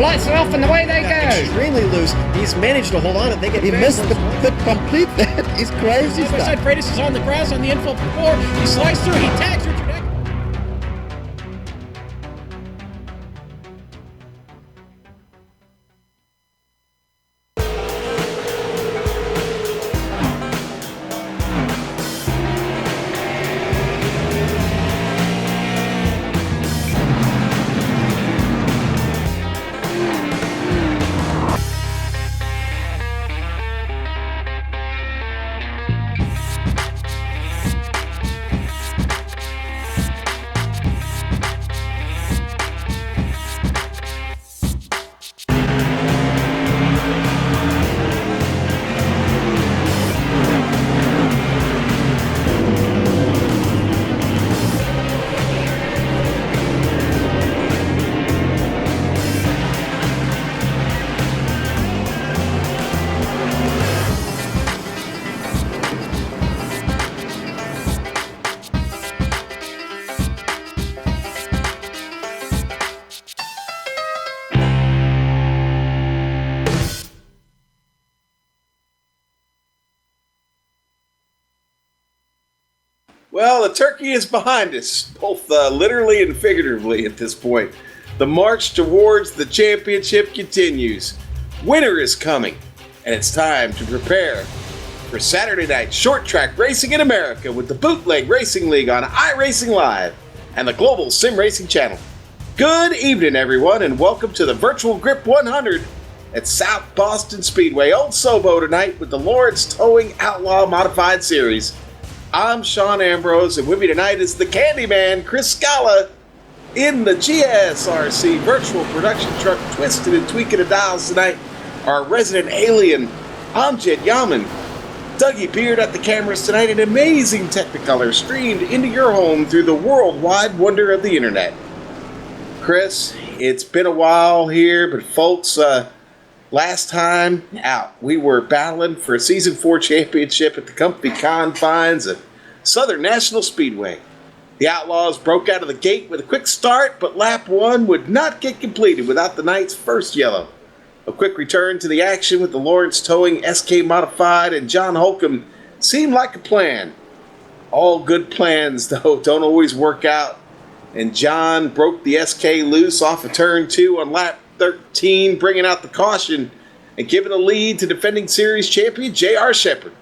lights are off and away they go. Extremely loose. He's managed to hold on and they get He missed the complete. That is crazy stuff. Side Freitas is on the grass on the infield floor. He slides through. He tags Richard Eck. Well, the turkey is behind us, both literally and figuratively at this point. The march towards the championship continues. Winter is coming, and it's time to prepare for Saturday night short track racing in America with the Bootleg Racing League on iRacing Live and the Global Sim Racing Channel. Good evening, everyone, and welcome to the Virtual Grip 100 at South Boston Speedway. Old Sobo tonight with the Lawrence Towing Outlaw Modified Series. I'm Sean Ambrose, and with me tonight is the Candyman, Chris Scala, in the GSRC virtual production truck, twisted and tweaking the dials tonight. Our resident alien, Amjad Yaman. Dougie Beard at the cameras tonight, an amazing Technicolor streamed into your home through the worldwide wonder of the internet. Chris, it's been a while here, but folks, last time out, we were battling for a Season 4 championship at the comfy confines of Southern National Speedway. The Outlaws broke out of the gate with a quick start, but lap 1 would not get completed without the night's first yellow. A quick return to the action with the Lawrence Towing SK Modified and John Holcomb seemed like a plan. All good plans, though, don't always work out, and John broke the SK loose off of turn 2 on lap 13, bringing out the caution and giving a lead to defending series champion J.R. Shepard.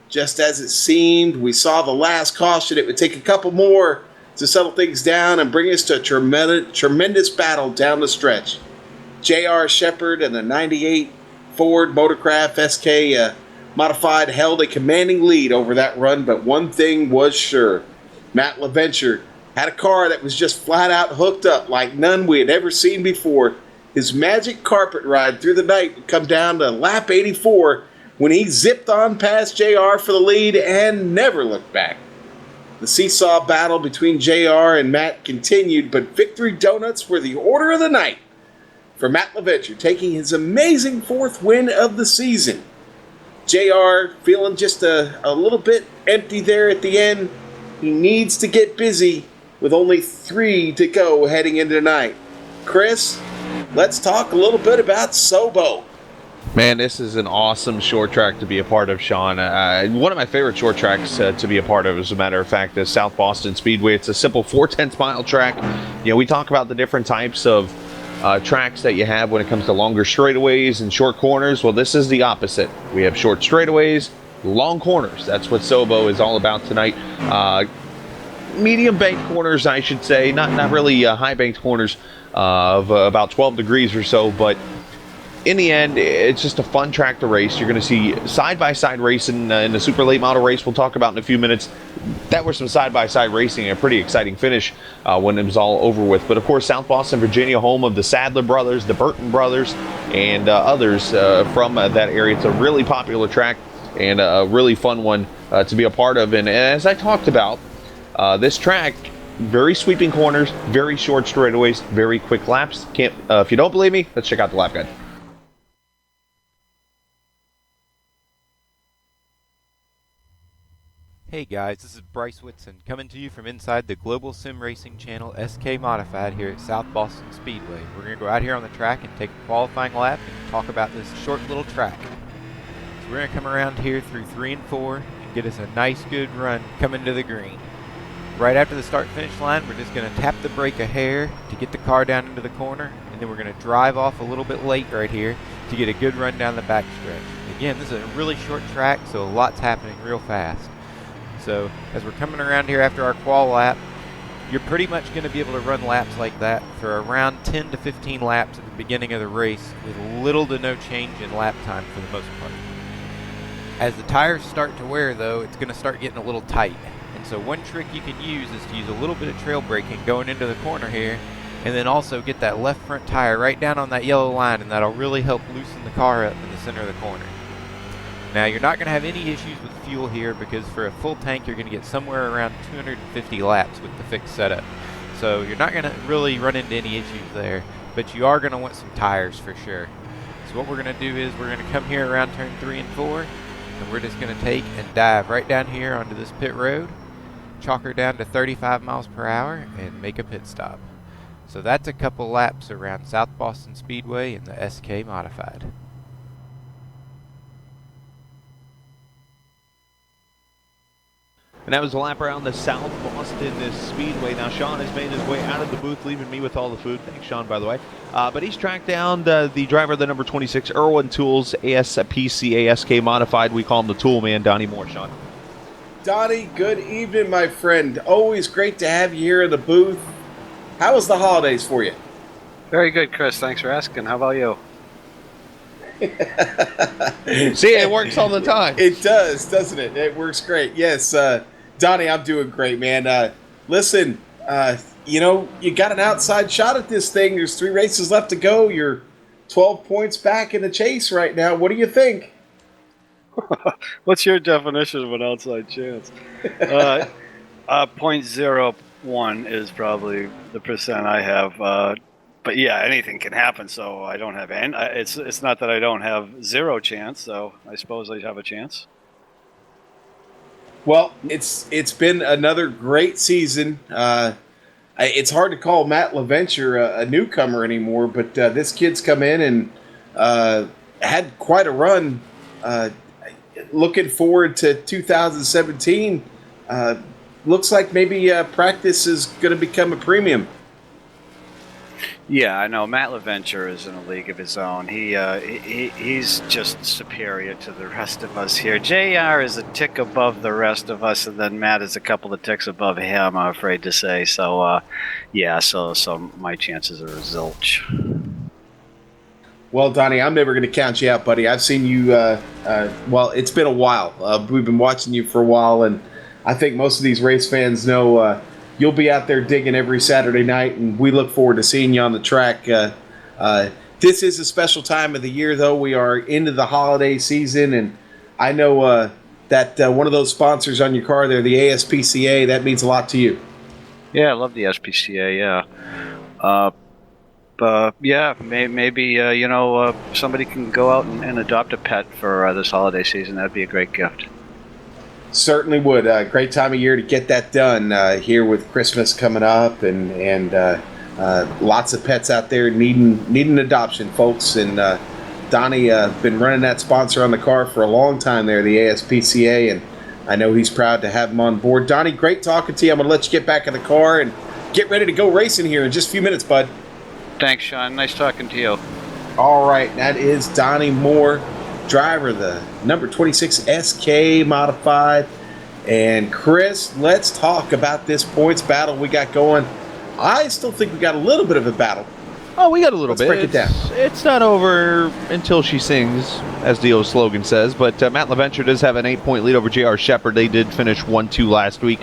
Just as it seemed, we saw the last caution. It would take a couple more to settle things down and bring us to a tremendous battle down the stretch. J.R. Shepard and the 98 Ford Motorcraft SK Modified held a commanding lead over that run, but one thing was sure. Matt LaVenture had a car that was just flat out hooked up like none we had ever seen before. His magic carpet ride through the night would come down to lap 84 when he zipped on past JR for the lead and never looked back. The seesaw battle between JR and Matt continued, but victory donuts were the order of the night for Matt LaVenture, taking his amazing 4th win of the season. JR feeling just a little bit empty there at the end. He needs to get busy with only 3 to go heading into tonight. Chris, let's talk a little bit about Sobo. Man, this is an awesome short track to be a part of, Sean. One of my favorite short tracks to be a part of, as a matter of fact, is South Boston Speedway. It's a simple 4/10 mile track. You know, we talk about the different types of tracks that you have when it comes to longer straightaways and short corners. Well, this is the opposite. We have short straightaways, long corners. That's what Sobo is all about tonight. Medium banked corners, I should say. Not really high banked corners of about 12 degrees or so, but in the end, it's just a fun track to race. You're going to see side-by-side racing in the super late model race we'll talk about in a few minutes. That was some side-by-side racing, a pretty exciting finish when it was all over with. But of course, South Boston, Virginia, home of the Sadler brothers, the Burton brothers, and others from that area. It's a really popular track and a really fun one to be a part of. And as I talked about, this track, very sweeping corners, very short straightaways, very quick laps. If you don't believe me, let's check out the lap guide. Hey guys, this is Bryce Whitson coming to you from inside the Global Sim Racing channel SK Modified here at South Boston Speedway. We're going to go out here on the track and take a qualifying lap and talk about this short little track. So we're going to come around here through 3 and 4 and get us a nice good run coming to the green. Right after the start-finish line, we're just going to tap the brake a hair to get the car down into the corner, and then we're going to drive off a little bit late right here to get a good run down the backstretch. Again, this is a really short track, so a lot's happening real fast. So as we're coming around here after our qual lap, you're pretty much going to be able to run laps like that for around 10 to 15 laps at the beginning of the race with little to no change in lap time for the most part. As the tires start to wear though, it's going to start getting a little tight. And so one trick you can use is to use a little bit of trail braking going into the corner here, and then also get that left front tire right down on that yellow line, and that'll really help loosen the car up in the center of the corner. Now you're not going to have any issues with fuel here because for a full tank you're going to get somewhere around 250 laps with the fixed setup. So you're not going to really run into any issues there, but you are going to want some tires for sure. So what we're going to do is we're going to come here around turn 3 and 4, and we're just going to take and dive right down here onto this pit road, chalk her down to 35 miles per hour, and make a pit stop. So that's a couple laps around South Boston Speedway in the SK Modified. And that was a lap around the South Boston Speedway. Now, Sean has made his way out of the booth, leaving me with all the food. Thanks, Sean, by the way. But he's tracked down the driver of the number 26, Irwin Tools, ASPCA SK Modified. We call him the Tool Man, Donnie Moore, Sean. Donnie, good evening, my friend. Always great to have you here in the booth. How was the holidays for you? Very good, Chris. Thanks for asking. How about you? See, it works all the time. It does, doesn't it? It works great. Yes, Donnie, I'm doing great, man. Listen, you got an outside shot at this thing. There's 3 races left to go. You're 12 points back in the chase right now. What do you think? What's your definition of an outside chance? 0.01 is probably the percent I have. But yeah, anything can happen. So I don't have any. It's not that I don't have 0 chance. So I suppose I have a chance. Well, it's been another great season. It's hard to call Matt LaVenture a newcomer anymore, but this kid's come in and had quite a run. Looking forward to 2017. Looks like maybe practice is going to become a premium. Yeah, I know. Matt LaVenture is in a league of his own. He's just superior to the rest of us here. JR is a tick above the rest of us, and then Matt is a couple of ticks above him, I'm afraid to say. So, so my chances are zilch. Well, Donnie, I'm never going to count you out, buddy. I've seen you, well, it's been a while. We've been watching you for a while, and I think most of these race fans know you'll be out there digging every Saturday night, and we look forward to seeing you on the track. This is a special time of the year, though. We are into the holiday season, and I know that one of those sponsors on your car there, the ASPCA, that means a lot to you. Yeah, I love the SPCA, yeah. Maybe somebody can go out and adopt a pet for this holiday season. That'd be a great gift. Certainly would. Great time of year to get that done here with Christmas coming up, and lots of pets out there needing adoption, folks. And Donnie been running that sponsor on the car for a long time there, the ASPCA, and I know he's proud to have him on board. Donnie, great talking to you. I'm going to let you get back in the car and get ready to go racing here in just a few minutes, bud. Thanks, Sean. Nice talking to you. All right, that is Donnie Moore, driver, the number 26 SK Modified. And Chris, let's talk about this points battle we got going. I still think we got a little bit of a battle. Oh, we got a little bit. Let's break it down. It's not over until she sings, as the old slogan says. But Matt LaVenture does have an 8-point lead over J.R. Shepard. They did finish 1-2 last week.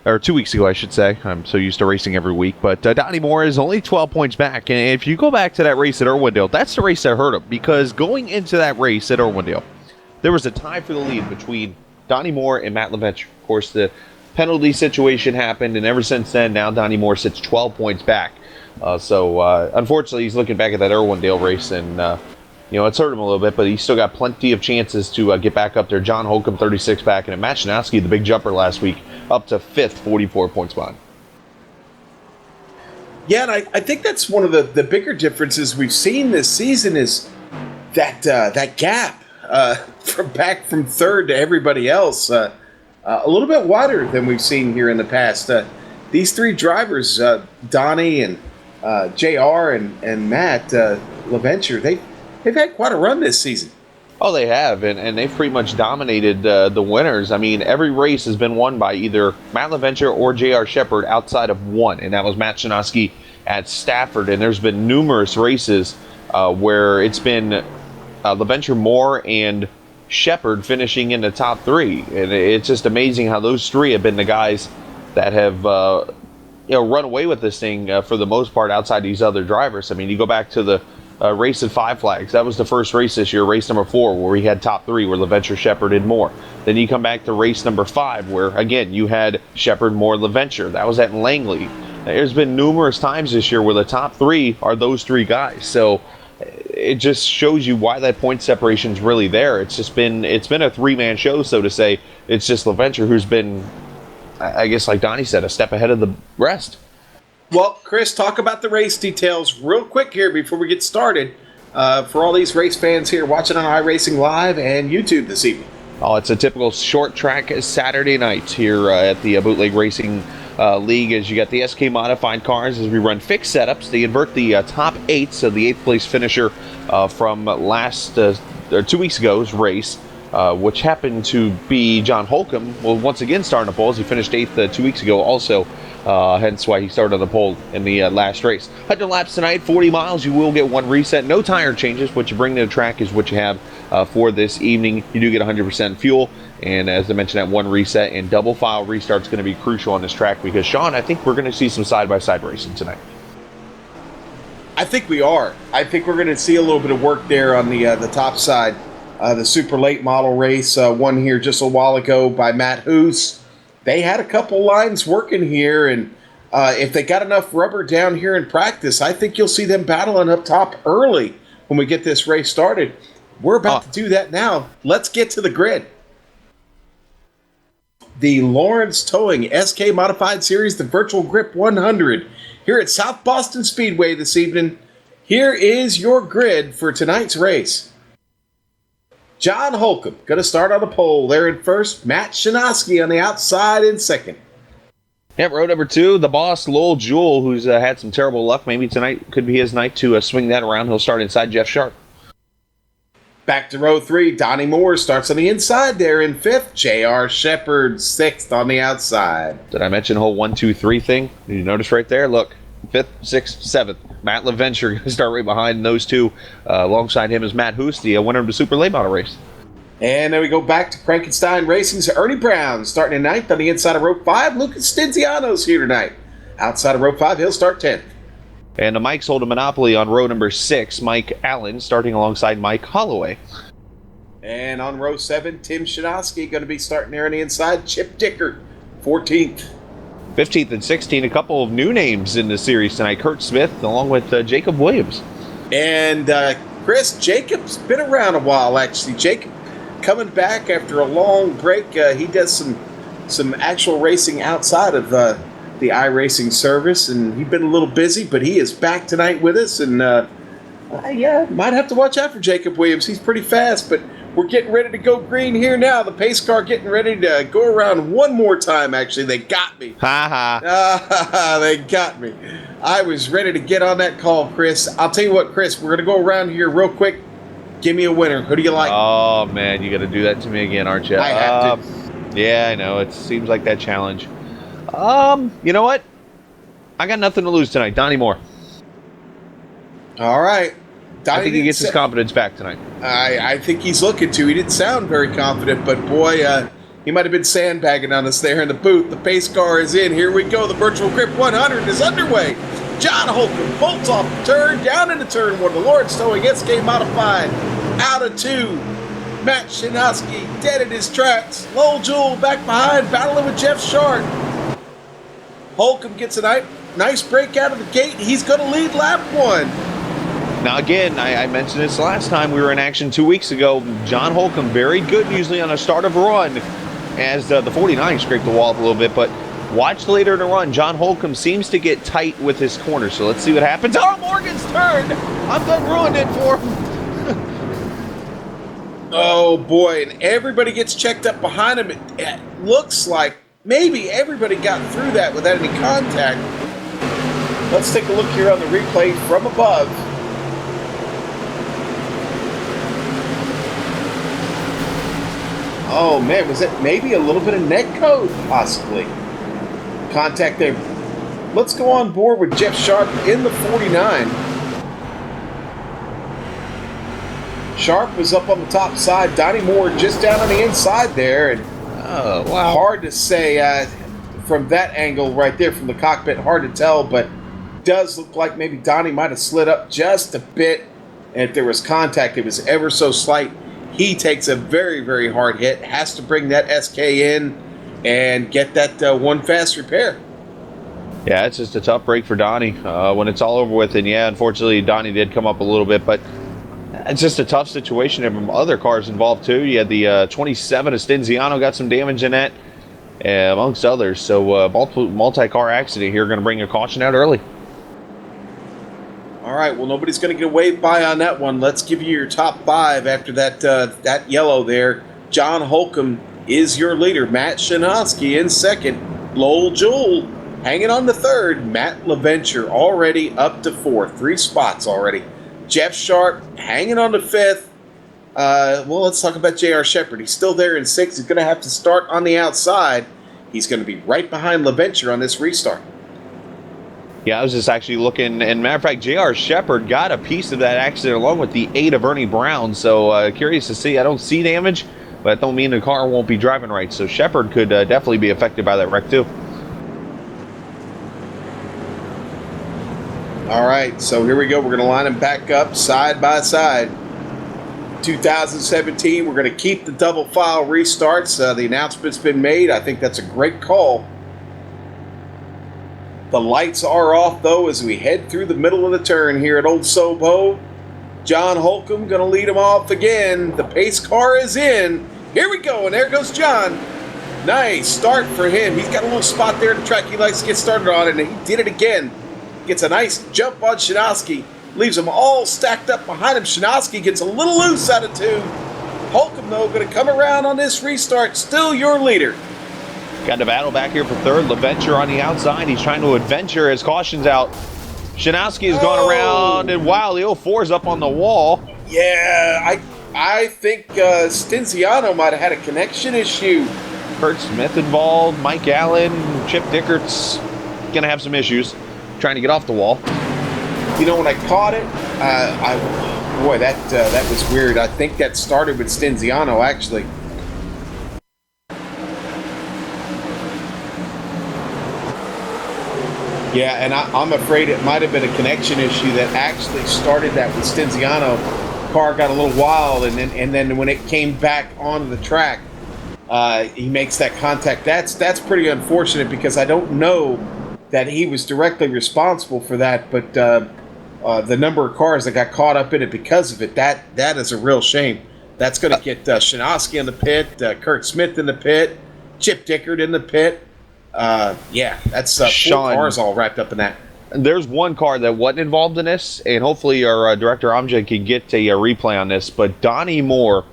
Or 2 weeks ago, I should say. I'm so used to racing every week. But Donnie Moore is only 12 points back. And if you go back to that race at Irwindale, that's the race that hurt him. Because going into that race at Irwindale, there was a tie for the lead between Donnie Moore and Matt LaVenture. Of course, the penalty situation happened. And ever since then, now Donnie Moore sits 12 points back. So unfortunately, he's looking back at that Irwindale race. And it's hurt him a little bit, but he's still got plenty of chances to get back up there. John Holcomb, 36 back, and Matt Shinowski, the big jumper last week, up to 5th, 44 points behind. Yeah, and I think that's one of the bigger differences we've seen this season is that gap from third to everybody else a little bit wider than we've seen here in the past. These three drivers, Donnie and JR and Matt LaVenture, they've had quite a run this season. Oh, they have, and they've pretty much dominated the winners. I mean, every race has been won by either Matt LaVenture or J.R. Shepard outside of one, and that was Matt Shinowski at Stafford. And there's been numerous races where it's been LaVenture, Moore, and Shepard finishing in the top three. And it's just amazing how those three have been the guys that have run away with this thing for the most part outside these other drivers. I mean, you go back to the race at Five Flags. That was the first race this year, race number 4, where we had top 3, where LaVenture, Shepard, and Moore. Then you come back to race number 5, where, again, you had Shepard, Moore, LaVenture. That was at Langley. There's been numerous times this year where the top 3 are those 3 guys. So it just shows you why that point separation is really there. It's been a 3-man show, so to say. It's just LaVenture who's been, I guess, like Donnie said, a step ahead of the rest. Well, Chris, talk about the race details real quick here before we get started for all these race fans here watching on iRacing Live and YouTube this evening. Oh, it's a typical short track Saturday night here at the Bootleg Racing League, as you got the SK modified cars as we run fixed setups. They invert the top 8, so the 8th place finisher from 2 weeks ago's race, which happened to be John Holcomb, will once again start on the pole as he finished 8th 2 weeks ago also. Hence why he started on the pole in the last race. 100 laps tonight, 40 miles. You will get 1 reset. No tire changes. What you bring to the track is what you have for this evening. You do get 100% fuel. And as I mentioned, that 1 reset and double file restart is going to be crucial on this track because, Sean, I think we're going to see some side-by-side racing tonight. I think we are. I think we're going to see a little bit of work there on the top side. The super late model race, won here just a while ago by Matt Hoos. They had a couple lines working here, and if they got enough rubber down here in practice, I think you'll see them battling up top early when we get this race started. We're about to do that now. Let's get to the grid. The Lawrence Towing SK Modified Series, the Virtual Grip 100, here at South Boston Speedway this evening. Here is your grid for tonight's race. John Holcomb going to start on the pole there in first. Matt Shinowski on the outside in second. Yep, row number 2, the boss, Lowell Jewell, who's had some terrible luck. Maybe tonight could be his night to swing that around. He'll start inside Jeff Sharp. Back to row 3, Donnie Moore starts on the inside there in 5th. J.R. Shepard 6th on the outside. Did I mention the whole 1, 2, 3 thing? Did you notice right there? Look, 5th, 6th, 7th. Matt LaVenture going to start right behind those two. Alongside him is Matt Hoos, the winner of the Super Late Model race. And then we go back to Frankenstein Racing's Ernie Brown starting in 9th on the inside of row 5. Lucas Stinziano's here tonight. Outside of row 5, he'll start 10th. And the Mikes hold a monopoly on row number 6. Mike Allen starting alongside Mike Holloway. And on row 7, Tim Shinowski going to be starting there on the inside. Chip Dicker, 14th. 15th and 16th, a couple of new names in the series tonight. Kurt Smith along with Jacob Williams. And Chris, Jacob's been around a while, actually. Jacob coming back after a long break. He does some actual racing outside of the iRacing service, and he's been a little busy, but he is back tonight with us. And might have to watch out for Jacob Williams. He's pretty fast, but we're getting ready to go green here now. The pace car getting ready to go around one more time, actually. They got me. They got me. I was ready to get on that call, Chris. I'll tell you what, Chris, we're going to go around here real quick. Give me a winner. Who do you like? Oh, man, you got to do that to me again, aren't you? I have to. Yeah, I know. It seems like that challenge. You know what? I got nothing to lose tonight. Donnie Moore. All right. I think he gets his confidence back tonight. I think he's looking to. He didn't sound very confident, but boy, he might have been sandbagging on us there in the booth. The pace car is in. Here we go. The Virtual Grip 100 is underway. John Holcomb bolts off the turn, down into turn 1. The Lawrence Towing SK Modified out of 2. Matt Shinowski dead at his tracks. Lowell Jewell back behind, battling with Jeff Sharp. Holcomb gets a nice break out of the gate. He's going to lead lap 1. Now again, I mentioned this last time we were in action 2 weeks ago. John Holcomb, very good usually on a start of a run, as the 49 scraped the wall up a little bit, but watch later in the run, John Holcomb seems to get tight with his corner, so let's see what happens. Oh, Morgan's turned! I'm done ruined it for him. Oh boy, and everybody gets checked up behind him. It looks like maybe everybody got through that without any contact. Let's take a look here on the replay from above. Oh man, was it maybe a little bit of net code, possibly? Contact there. Let's go on board with Jeff Sharp in the 49. Sharp was up on the top side. Donnie Moore just down on the inside there. And Oh, wow. hard to say from that angle right there from the cockpit. Hard to tell, but does look like maybe Donnie might have slid up just a bit. And if there was contact, it was ever so slight. He takes a very, very hard hit. Has to bring that SK in and get that one fast repair. Yeah, it's just a tough break for Donnie when it's all over with. And yeah, unfortunately, Donnie did come up a little bit, but it's just a tough situation. There were other cars involved too. You had the 27 of Stinziano got some damage in that, amongst others. So multi-car accident here, going to bring a caution out early. All right, well, nobody's going to get away by on that one. Let's give you your top five after that yellow there. John Holcomb is your leader. Matt Shanoski in second. Lowell Jewell hanging on to third. Matt LaVenture already up to fourth. 3 spots already. Jeff Sharp hanging on to fifth. Well, let's talk about J.R. Shepard. He's still there in sixth. He's going to have to start on the outside. He's going to be right behind LaVenture on this restart. Yeah, I was just actually looking, and matter of fact, J.R. Shepard got a piece of that accident along with the 8 of Ernie Brown, so curious to see. I don't see damage, but that don't mean the car won't be driving right, so Shepard could definitely be affected by that wreck too. All right, so here we go. We're going to line them back up side by side. 2017, we're going to keep the double file restarts. The announcement's been made. I think that's a great call. The lights are off, though, as we head through the middle of the turn here at Old Sobo. John Holcomb going to lead him off again. The pace car is in. Here we go, and there goes John. Nice start for him. He's got a little spot there in the track he likes to get started on, and he did it again. Gets a nice jump on Shanoski. Leaves them all stacked up behind him. Shanoski gets a little loose out of 2. Holcomb, though, going to come around on this restart. Still your leader. Got the battle back here for third. LaVenture on the outside. He's trying to adventure as caution's out. Shanoski has gone around, and wow, the 04 is up on the wall. Yeah, I think Stinziano might have had a connection issue. Kurt Smith involved. Mike Allen. Chip Dickert's going to have some issues trying to get off the wall. You know, when I caught it, that was weird. I think that started with Stinziano, actually. Yeah, and I'm afraid it might have been a connection issue that actually started that with Stinziano. Car got a little wild, and then when it came back onto the track, he makes that contact. That's pretty unfortunate because I don't know that he was directly responsible for that, but the number of cars that got caught up in it because of it, that is a real shame. That's going to get Shanoski in the pit, Kurt Smith in the pit, Chip Dickert in the pit. Yeah, that's 4 cars all wrapped up in that. There's one car that wasn't involved in this, and hopefully our director Amjad can get a replay on this, but Donnie Moore,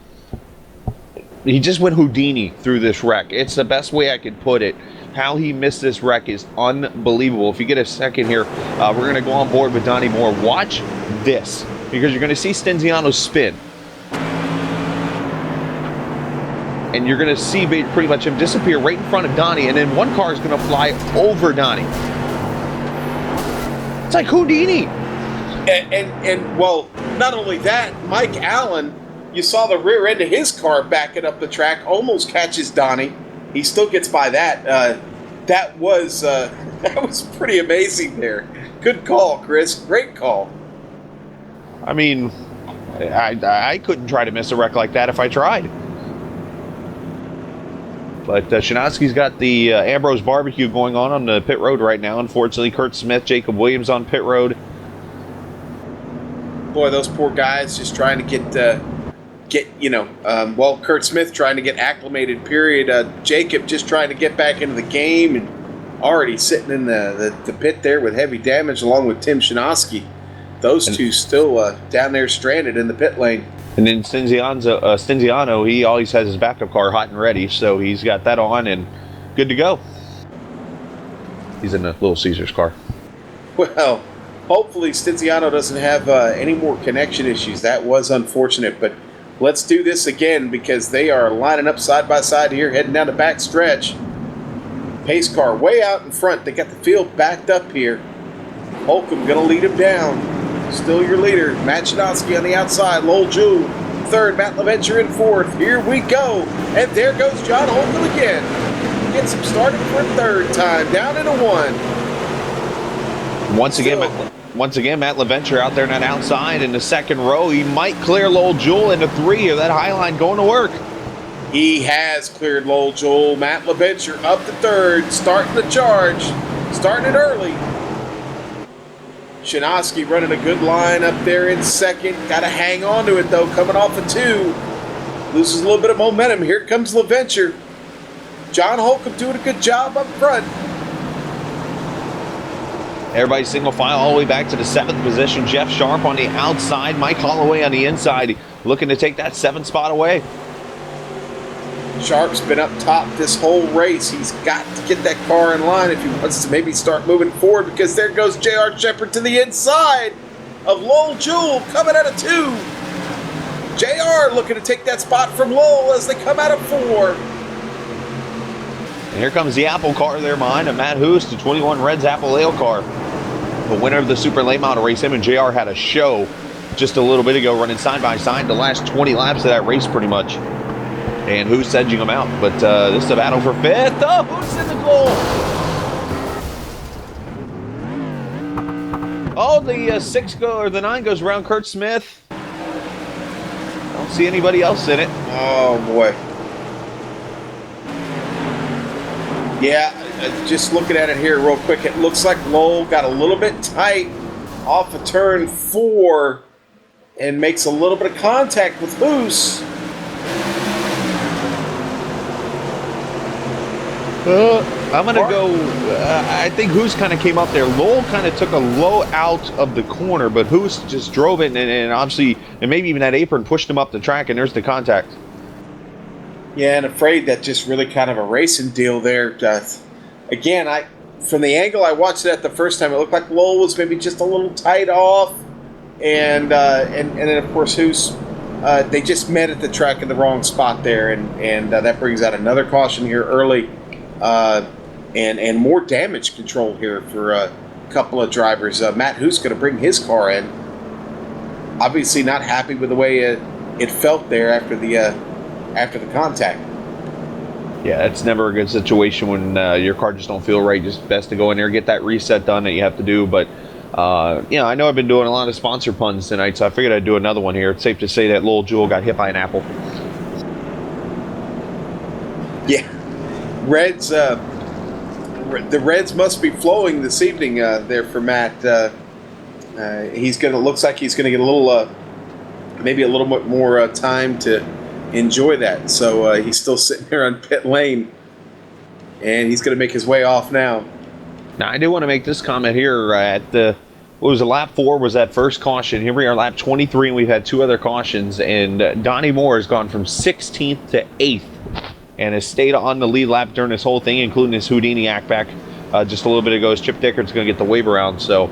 he just went Houdini through this wreck. It's the best way I could put it. How he missed this wreck is unbelievable. If you get a second here, we're going to go on board with Donnie Moore. Watch this, because you're going to see Stinziano spin. And you're going to see pretty much him disappear right in front of Donnie, and then one car is going to fly over Donnie. It's like Houdini. And well, not only that, Mike Allen, you saw the rear end of his car backing up the track, almost catches Donnie. He still gets by that. That was pretty amazing there. Good call, Chris. Great call. I mean, I couldn't try to miss a wreck like that if I tried. But Shanoski's got the Ambrose barbecue going on the pit road right now. Unfortunately, Kurt Smith, Jacob Williams on pit road. Boy, those poor guys just trying to Kurt Smith trying to get acclimated, period. Jacob just trying to get back into the game and already sitting in the pit there with heavy damage along with Tim Shinosky. Those two still down there stranded in the pit lane. And then Stinziano, he always has his backup car hot and ready, so he's got that on and good to go. He's in the Little Caesars car. Well, hopefully Stinziano doesn't have any more connection issues. That was unfortunate, but let's do this again because they are lining up side by side here, heading down the back stretch. Pace car way out in front. They got the field backed up here. Holcomb going to lead him down. Still your leader, Matt Shinosky on the outside. Lowell Jewell third, Matt LaVenture in fourth. Here we go. And there goes John Holcomb again. Gets him started for a third time. Down into one. Once again, Matt LaVenture out there in that outside in the second row. He might clear Lowell Jewell into three of that high line going to work. He has cleared Lowell Jewell. Matt LaVenture up to third, starting the charge. Starting it early. Shinosky running a good line up there in second. Got to hang on to it, though, coming off of two. Loses a little bit of momentum. Here comes LaVenture. John Holcomb doing a good job up front. Everybody single file all the way back to the 7th position. Jeff Sharp on the outside. Mike Holloway on the inside looking to take that 7th spot away. Sharp's been up top this whole race. He's got to get that car in line if he wants to maybe start moving forward because there goes J.R. Shepard to the inside of Lowell Jewell coming out of 2. J.R. looking to take that spot from Lowell as they come out of 4. And here comes the Apple car there behind him. Matt Hoos, the 21 Reds Apple Ale car. The winner of the Super Late Model race. Him and JR had a show just a little bit ago running side by side the last 20 laps of that race pretty much. And Hoos edging him out. But this is a battle for 5th. Oh, Hoos in the goal. Oh, the 9 goes around Kurt Smith. Don't see anybody else in it. Oh, boy. Yeah, just looking at it here real quick, it looks like Lowell got a little bit tight off of turn 4 and makes a little bit of contact with Hoos. I'm going to go, I think Hoos kind of came up there. Lowell kind of took a low out of the corner, but Hoos just drove it and obviously, and maybe even that apron pushed him up the track, and there's the contact. Yeah, and afraid that just really kind of a racing deal there. Again, from the angle I watched it at the first time, it looked like Lowell was maybe just a little tight off, and then of course Hoos, they just met at the track in the wrong spot there, and that brings out another caution here early, and more damage control here for a couple of drivers. Matt Hoos going to bring his car in. Obviously not happy with the way it felt there after the contact. Yeah, it's never a good situation when your car just don't feel right. Just best to go in there, get that reset done that you have to do. But, I know I've been doing a lot of sponsor puns tonight, so I figured I'd do another one here. It's safe to say that Lowell Jewell got hit by an apple. Yeah. Reds, the Reds must be flowing this evening there for Matt. Looks like he's going to get a little, maybe a little bit more time to enjoy that. So he's still sitting there on pit lane, and he's going to make his way off now. Now, I do want to make this comment here at lap 4 was that first caution. Here we are, lap 23, and we've had 2 other cautions, and Donnie Moore has gone from 16th to 8th and has stayed on the lead lap during this whole thing, including his Houdini act back just a little bit ago. Chip Dickert's going to get the wave around, so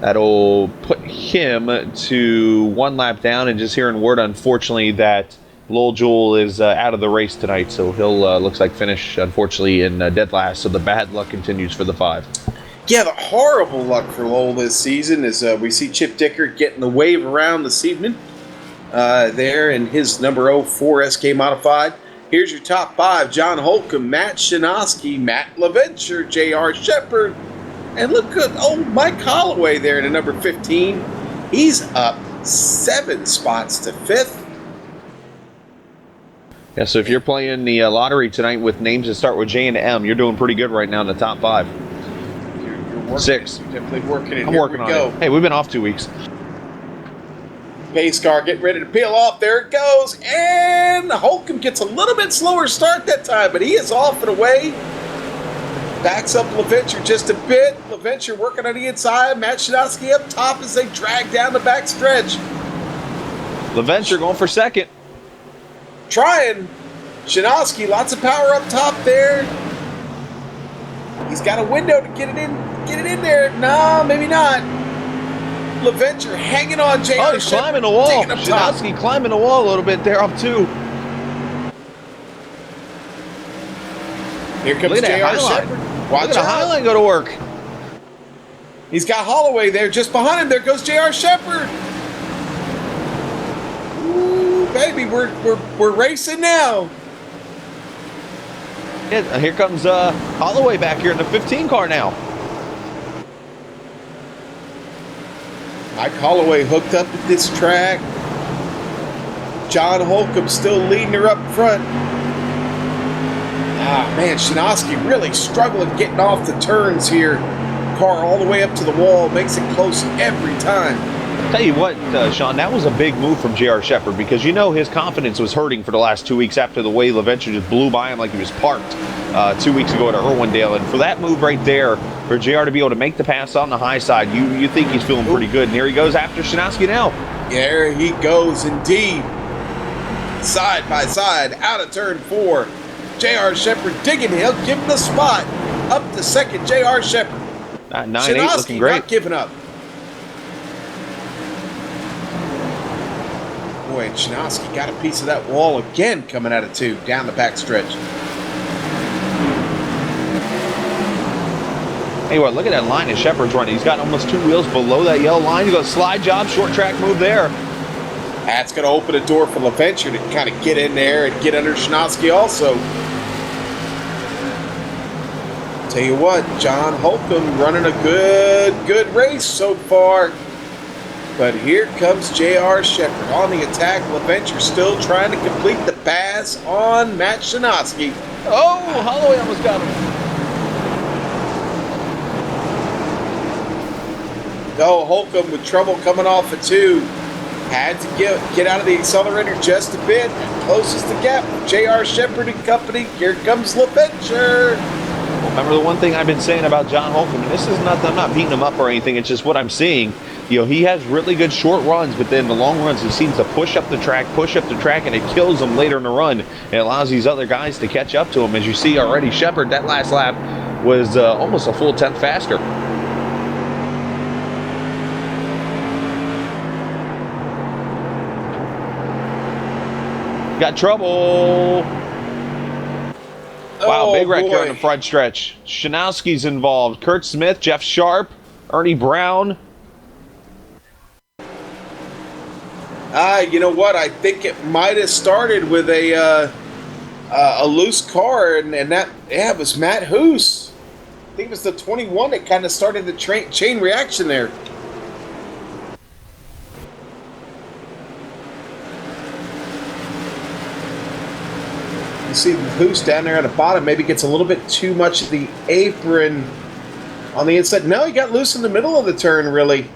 that'll put him to 1 lap down, and just hearing word, unfortunately, that Lowell Jewell is out of the race tonight, so he'll looks like finish, unfortunately, in dead last. So the bad luck continues for the 5. Yeah, the horrible luck for Lowell this season is we see Chip Dickert getting the wave around this evening there in his number 04 SK Modified. Here's your top 5. John Holcomb, Matt Shinosky, Matt LaVenture, J.R. Shepard, and look at old Mike Holloway there in the number 15. He's up 7 spots to 5th. Yeah, so if you're playing the lottery tonight with names that start with J and M, you're doing pretty good right now in the top 5. You're working 6. You're definitely working it. I'm working on it. Hey, we've been off 2 weeks. Pace car getting ready to peel off. There it goes. And Holcomb gets a little bit slower start that time, but he is off and away. Backs up LaVenture just a bit. LaVenture working on the inside. Matt Shadowski up top as they drag down the back stretch. LaVenture going for second. Trying. Shadowski, lots of power up top there. He's got a window to get it in there. No, maybe not. LaVenture hanging on JR. Oh, he's climbing the wall. Shadowski climbing the wall a little bit there up two. Here comes JR Shepherd. Watch the Highline go to work. He's got Holloway there just behind him. There goes JR Shepherd. Ooh, baby, we're racing now. Yeah, here comes Holloway back here in the 15 car now. Mike Holloway hooked up at this track. John Holcomb still leading her up front. Ah, man, Shinoski really struggling getting off the turns here. Car all the way up to the wall, makes it close every time. Tell you what, Sean, that was a big move from J.R. Shepherd because you know his confidence was hurting for the last 2 weeks after the way LaVenture just blew by him like he was parked 2 weeks ago at Irwindale. And for that move right there, for J.R. to be able to make the pass on the high side, you think he's feeling pretty good. And here he goes after Shinoski now. There he goes indeed. Side by side, out of turn 4. J.R. Shepherd digging, he'll give him the spot. Up to second, J.R. Shepherd. 9-8 looking great. Not giving up. Boy, and Shinoski got a piece of that wall again coming out of 2, down the back stretch. Hey, what? Look at that line that Shepherd's running. He's got almost 2 wheels below that yellow line. He's got a slide job, short track move there. That's going to open a door for LaVenture to kind of get in there and get under Shinoski also. Tell you what, John Holcomb running a good race so far. But here comes J.R. Shepherd on the attack. LaVenture still trying to complete the pass on Matt Shinoski. Oh, Holloway almost got him. Oh, Holcomb with trouble coming off of 2. Had to get out of the accelerator just a bit. Closes the gap. J.R. Shepherd and company. Here comes LaVenture. Remember the one thing I've been saying about John Holcomb, and this is not, I'm not beating him up or anything, it's just what I'm seeing. You know, he has really good short runs, but then the long runs, he seems to push up the track, and it kills him later in the run. It allows these other guys to catch up to him. As you see already, Shepherd, that last lap was almost a full tenth faster. Got trouble. Wow, big wreck here on the front stretch. Shanowski's involved. Kurt Smith, Jeff Sharp, Ernie Brown. You know what? I think it might have started with a loose car, and that it was Matt Hoos. I think it was the 21 that kind of started the chain reaction there. You see Hoos down there at the bottom maybe gets a little bit too much of the apron on the inside. No, he got loose in the middle of the turn, really.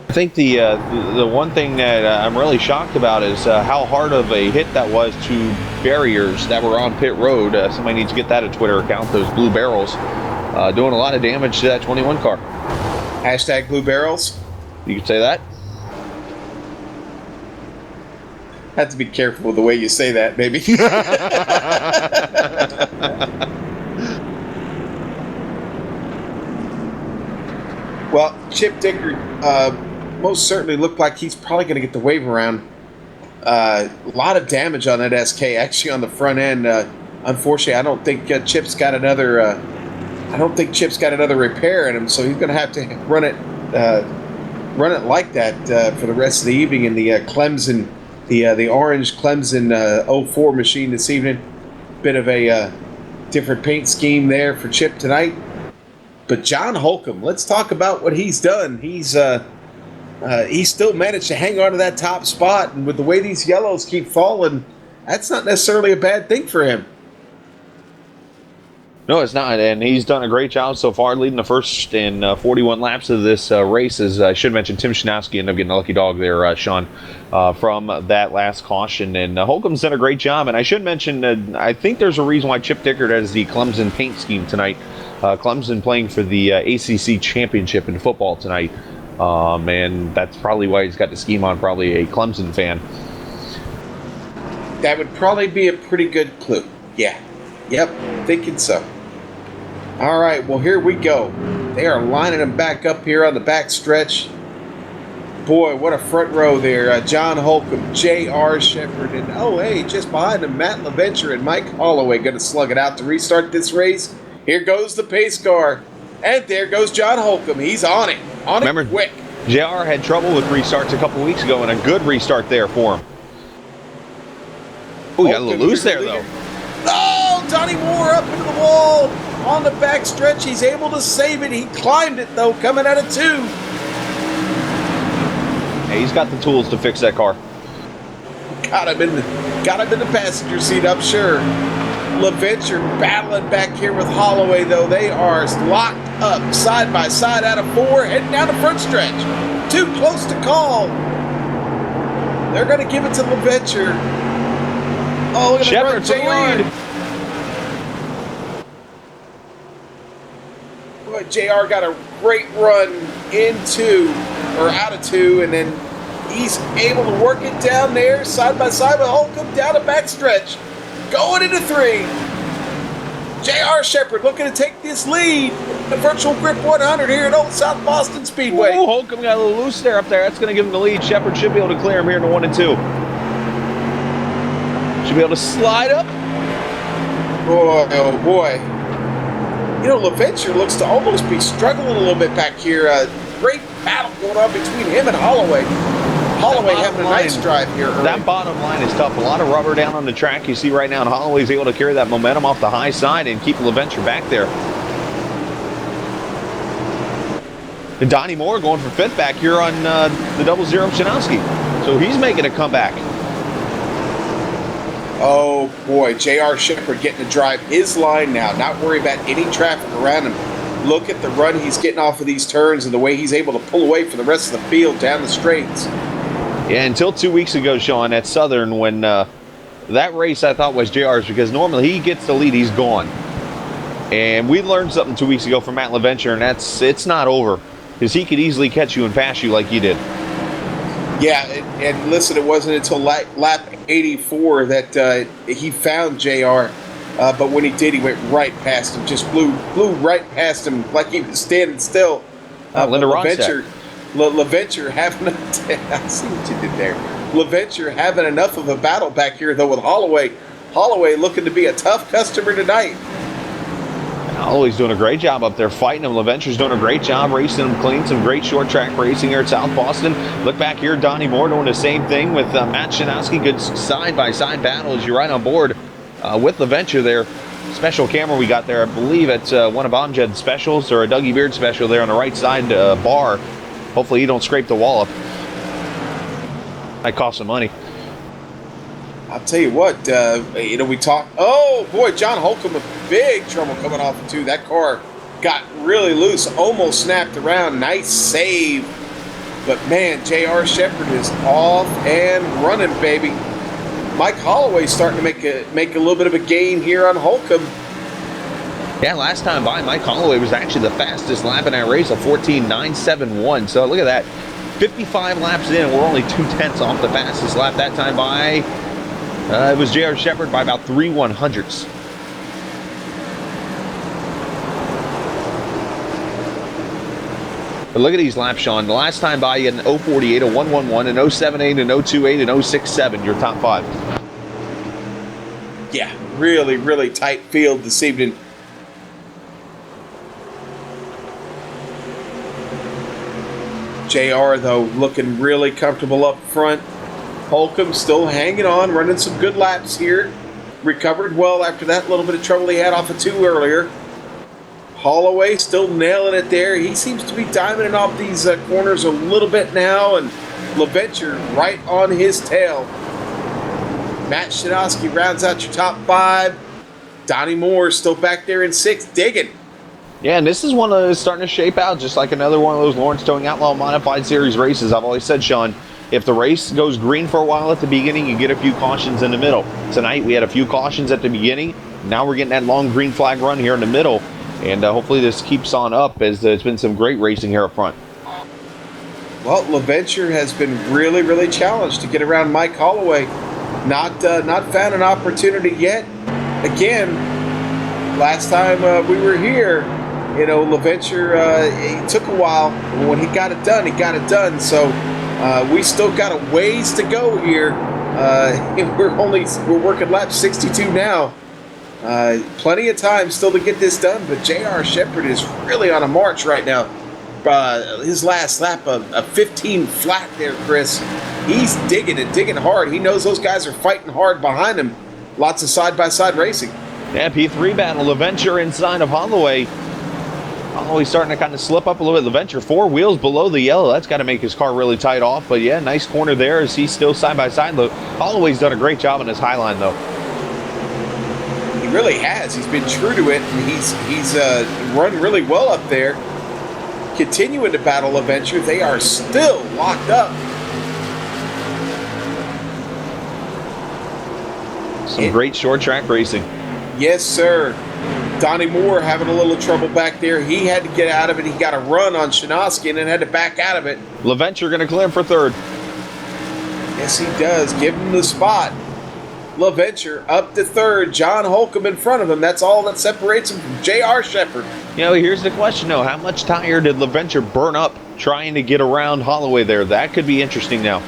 I think the one thing that I'm really shocked about is how hard of a hit that was to barriers that were on pit road. Somebody needs to get that a Twitter account, those blue barrels. Doing a lot of damage to that 21 car. Hashtag blue barrels. You could say that. Have to be careful with the way you say that, maybe. Well, Chip Dicker most certainly looked like he's probably going to get the wave around. A lot of damage on that SK, actually on the front end. Unfortunately, I don't think Chip's got another. I don't think Chip's got another repair in him, so he's going to have to run it like that for the rest of the evening in the Clemson, the orange Clemson 04 machine this evening. Bit of a different paint scheme there for Chip tonight. But John Holcomb, let's talk about what he's done. He's still managed to hang on to that top spot, and with the way these yellows keep falling, that's not necessarily a bad thing for him. No, it's not, and he's done a great job so far, leading the first in 41 laps of this race. As I should mention, Tim Shanowski ended up getting a lucky dog there, Sean, from that last caution. And Holcomb's done a great job. And I should mention, I think there's a reason why Chip Dickert has the Clemson paint scheme tonight. Clemson playing for the ACC championship in football tonight, and that's probably why he's got the scheme on. Probably a Clemson fan. That would probably be a pretty good clue. Yeah. Yep, thinking so. All right, well, here we go. They are lining them back up here on the back stretch. Boy, what a front row there. John Holcomb, J.R. Shepard, and oh, hey, just behind them, Matt LaVenture and Mike Holloway going to slug it out to restart this race. Here goes the pace car. And there goes John Holcomb. He's on it. Remember, quick. JR had trouble with restarts a couple weeks ago, and a good restart there for him. Oh, he got a little loose there, though. Oh, Donnie Moore up into the wall on the back stretch. He's able to save it. He climbed it, though, coming out of 2. Hey, he's got the tools to fix that car. Got him in the passenger seat, I'm sure. LaVenture battling back here with Holloway, though. They are locked up side by side out of 4, heading down the front stretch. Too close to call. They're going to give it to LaVenture. Oh, look at Shepard the run, for the JR. Boy, JR got a great run out of 2, and then he's able to work it down there side by side with Holcomb down the back stretch. Going into 3. J.R. Shepard looking to take this lead. The Virtual Grip 100 here at Old South Boston Speedway. Oh, Holcomb got a little loose there up there. That's going to give him the lead. Shepard should be able to clear him here in the 1 and 2. Should be able to slide up. Boy, oh boy. You know, LaVenture looks to almost be struggling a little bit back here. Great battle going on between him and Holloway. Holloway having a nice drive here early. That bottom line is tough. A lot of rubber down on the track you see right now, and Holloway's able to carry that momentum off the high side and keep LaVenture back there. And Donnie Moore going for 5th back here on the 00 Shanowski. So he's making a comeback. Oh boy, J.R. Shepard getting to drive his line now, not worry about any traffic around him. Look at the run he's getting off of these turns and the way he's able to pull away from the rest of the field down the straights. Yeah, until 2 weeks ago, Sean, at Southern, when that race I thought was JR's, because normally he gets the lead, he's gone. And we learned something 2 weeks ago from Matt LaVenture, and it's not over, because he could easily catch you and pass you like you did. Yeah, and listen, it wasn't until lap 84 that he found JR. But when he did, he went right past him, just flew right past him like he was standing still. Linda Ronstadt. LaVenture having I see what you did there. LaVenture having enough of a battle back here, though, with Holloway. Holloway looking to be a tough customer tonight. Holloway's doing a great job up there fighting him. LaVenture's doing a great job racing him clean. Some great short track racing here at South Boston. Look back here, Donnie Moore doing the same thing with Matt Shanowski. Good side-by-side battle as you ride on board with LaVenture there. Special camera we got there, I believe it's one of Amjad's specials or a Dougie Beard special there on the right side bar. Hopefully you don't scrape the wall up. Might cost some money. I'll tell you what, we talked. Oh boy, John Holcomb with big trouble coming off of 2. That car got really loose, almost snapped around. Nice save, but man, J.R. Shepard is off and running, baby. Mike Holloway starting to make a little bit of a gain here on Holcomb. Yeah, last time by, Mike Holloway was actually the fastest lap in that race, a 14.971. So look at that, 55 laps in, we're only 2/10 off the fastest lap that time by. It was J.R. Shepard by about 3/100ths. But look at these laps, Sean. The last time by, you had an 048, a 111, an 078, an 028, an 067, your top 5. Yeah, really, really tight field this evening. JR, though, looking really comfortable up front. Holcomb still hanging on, running some good laps here. Recovered well after that little bit of trouble he had off of 2 earlier. Holloway still nailing it there. He seems to be diamonding off these corners a little bit now, and LaVenture right on his tail. Matt Shanowski rounds out your top 5. Donnie Moore still back there in 6th, digging. Yeah, and this is one that's starting to shape out just like another one of those Lawrence Towing Outlaw Modified Series races. I've always said, Sean, if the race goes green for a while at the beginning, you get a few cautions in the middle. Tonight we had a few cautions at the beginning. Now we're getting that long green flag run here in the middle. And hopefully this keeps on up, as it's been some great racing here up front. Well, LaVenture has been really, really challenged to get around Mike Holloway. Not found an opportunity yet. Again, last time we were here, LaVenture, it took a while. When he got it done, he got it done. So we still got a ways to go here. We're working lap 62 now. Plenty of time still to get this done, but J.R. Shepherd is really on a march right now. His last lap, a 15 flat there, Chris. He's digging it, digging hard. He knows those guys are fighting hard behind him. Lots of side-by-side racing. Yeah, P3 battle. LaVenture inside of Holloway. Holloway's starting to kind of slip up a little bit. LaVenture 4 wheels below the yellow. That's got to make his car really tight off. But yeah, nice corner there as he's still side-by-side. Holloway's done a great job on his high line, though. He really has. He's been true to it, and he's run really well up there. Continuing to battle LaVenture. They are still locked up. Some great short track racing. Yes, sir. Donnie Moore having a little trouble back there. He had to get out of it. He got a run on Shinosky and then had to back out of it. LaVenture going to clear him for 3rd. Yes, he does. Give him the spot. LaVenture up to 3rd. John Holcomb in front of him. That's all that separates him from J.R. Shepherd. Here's the question, though. How much tire did LaVenture burn up trying to get around Holloway there? That could be interesting now.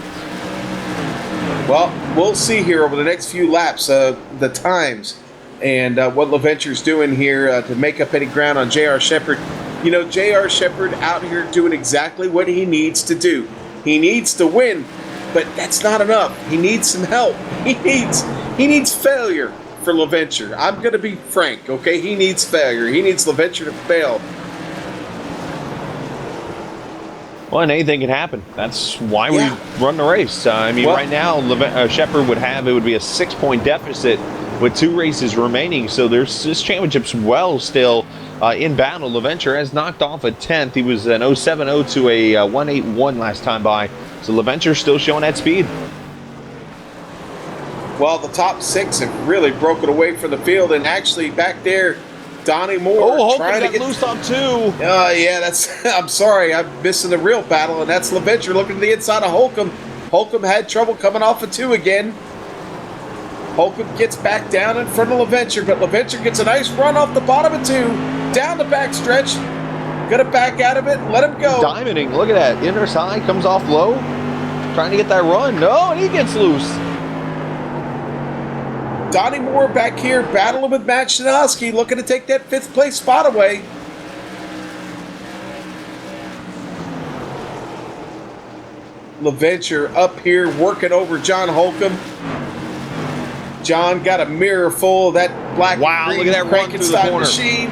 Well, we'll see here over the next few laps the times and what LaVenture's doing here to make up any ground on J.R. Shepherd. J.R. Shepherd out here doing exactly what he needs to do. He needs to win, but that's not enough. He needs some help. He needs failure for LaVenture. I'm going to be frank, okay? He needs failure. He needs LaVenture to fail. Well, and anything can happen. That's why we run the race. Right now, Shepherd would be a 6-point deficit with 2 races remaining. So there's this championship's still in battle. LaVenture has knocked off a 10th. He was an 0.70 to a 1.81 last time by. So LaVenture's still showing that speed. Well, the top 6 have really broken away from the field, and actually back there, Donnie Moore trying to get loose on 2. Yeah, I'm sorry, I'm missing the real battle, and that's LaVenture looking to the inside of Holcomb. Holcomb had trouble coming off of 2 again. Holcomb gets back down in front of LaVenture, but LaVenture gets a nice run off the bottom of 2, down the back stretch. Gonna back out of it, let him go. Diamonding, look at that. Inner side comes off low, trying to get that run. No, and he gets loose. Donnie Moore back here battling with Matt Shinosky, looking to take that 5th place spot away. LaVenture up here working over John Holcomb. John got a mirror full of that black and green look at that run through the corner. Machine.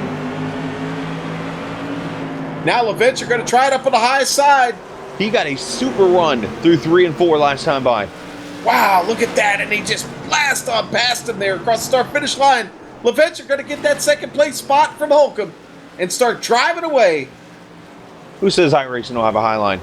Now LaVenture going to try it up on the high side. He got a super run through 3 and 4 last time by. Wow, look at that. And he just blast on past him there across the start-finish line. LaVenture going to get that 2nd place spot from Holcomb and start driving away. Who says iRacing don't have a high line?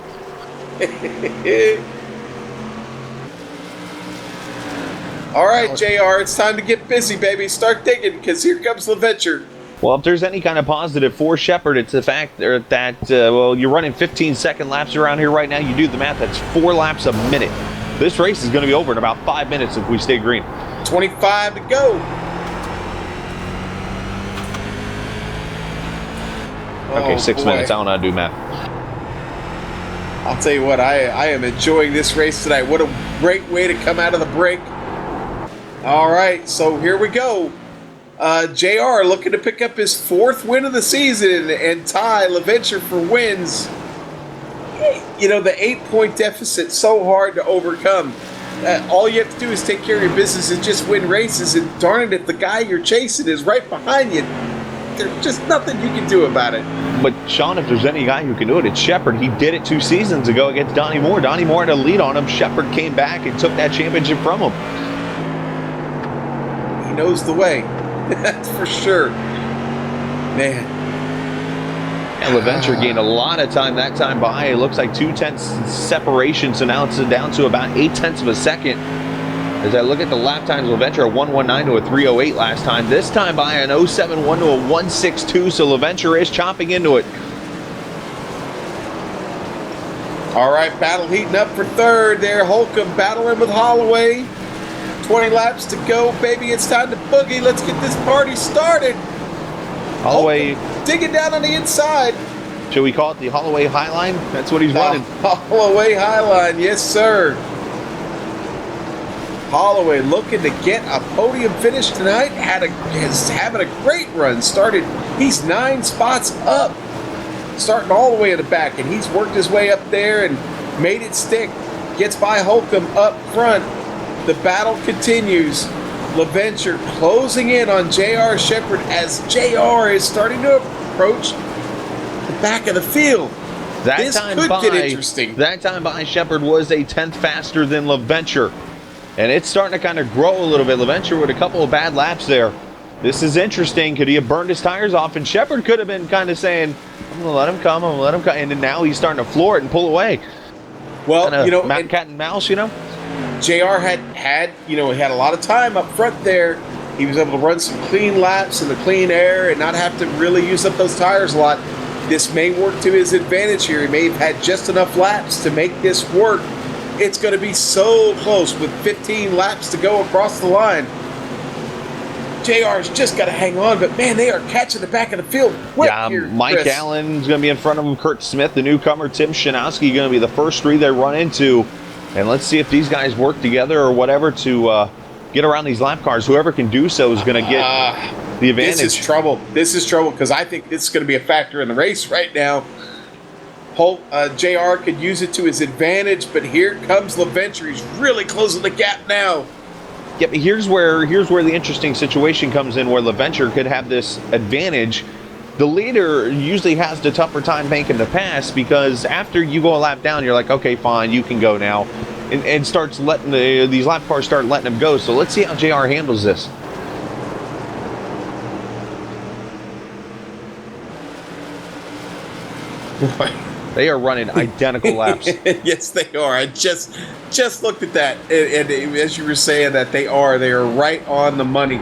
All right, JR, it's time to get busy, baby. Start digging, because here comes LaVenture. Well, if there's any kind of positive for Shepherd, it's the fact that, you're running 15-second laps around here right now. You do the math, that's 4 laps a minute. This race is going to be over in about 5 minutes if we stay green. 25 to go. Okay, 6 minutes. I don't know how to do math. I'll tell you what, I am enjoying this race tonight. What a great way to come out of the break. All right, so here we go. JR looking to pick up his 4th win of the season and tie LaVenture for wins. The 8-point deficit, so hard to overcome. All you have to do is take care of your business and just win races. And darn it, if the guy you're chasing is right behind you, there's just nothing you can do about it. But, Sean, if there's any guy who can do it, it's Shepherd. He did it 2 seasons ago against Donnie Moore. Donnie Moore had a lead on him. Shepherd came back and took that championship from him. He knows the way. That's for sure. Man. And LaVenture gained a lot of time that time by. It looks like 2/10 separation, so now it's down to about 0.8 of a second. As I look at the lap times, LaVenture a 1:19 to a 3:08 last time. This time by an 0.71 to a 1:62, so LaVenture is chopping into it. All right, battle heating up for third there. Holcomb battling with Holloway. 20 laps to go, baby. It's time to boogie. Let's get this party started. Holloway digging down on the inside. Should we call it the Holloway High Line? That's what he's running. Holloway High Line, yes, sir. Holloway looking to get a podium finish tonight. Is having a great run. He's 9 spots up. Starting all the way in the back, and he's worked his way up there and made it stick. Gets by Holcomb up front. The battle continues. LaVenture closing in on J.R. Shepherd as J.R. is starting to approach the back of the field. This could get interesting. That time by, Shepherd was a 10th faster than LaVenture. And it's starting to kind of grow a little bit. LaVenture with a couple of bad laps there. This is interesting. Could he have burned his tires off? And Shepherd could have been kind of saying, I'm going to let him come, I'm going to let him come. And then now he's starting to floor it and pull away. Well, cat and mouse, JR had he had a lot of time up front there. He was able to run some clean laps in the clean air and not have to really use up those tires a lot. This may work to his advantage here. He may have had just enough laps to make this work. It's going to be so close with 15 laps to go across the line. JR's just got to hang on, but man, they are catching the back of the field quick here, Mike Chris. Allen's going to be in front of him. Kurt Smith, the newcomer, Tim Shanowski, going to be the first 3 they run into. And let's see if these guys work together or whatever to get around these lap cars. Whoever can do so is going to get the advantage. This is trouble because I think this is going to be a factor in the race right now. JR could use it to his advantage, but here comes LaVenture. He's really closing the gap now. Yeah, but here's where the interesting situation comes in, where LaVenture could have this advantage. The leader usually has the tougher time making the pass, because after you go a lap down, you're like, okay, fine, you can go now, and starts letting these lap cars start letting them go. So let's see how JR handles this. Boy. They are running identical laps. Yes, they are. I just looked at that, and as you were saying that, they are right on the money.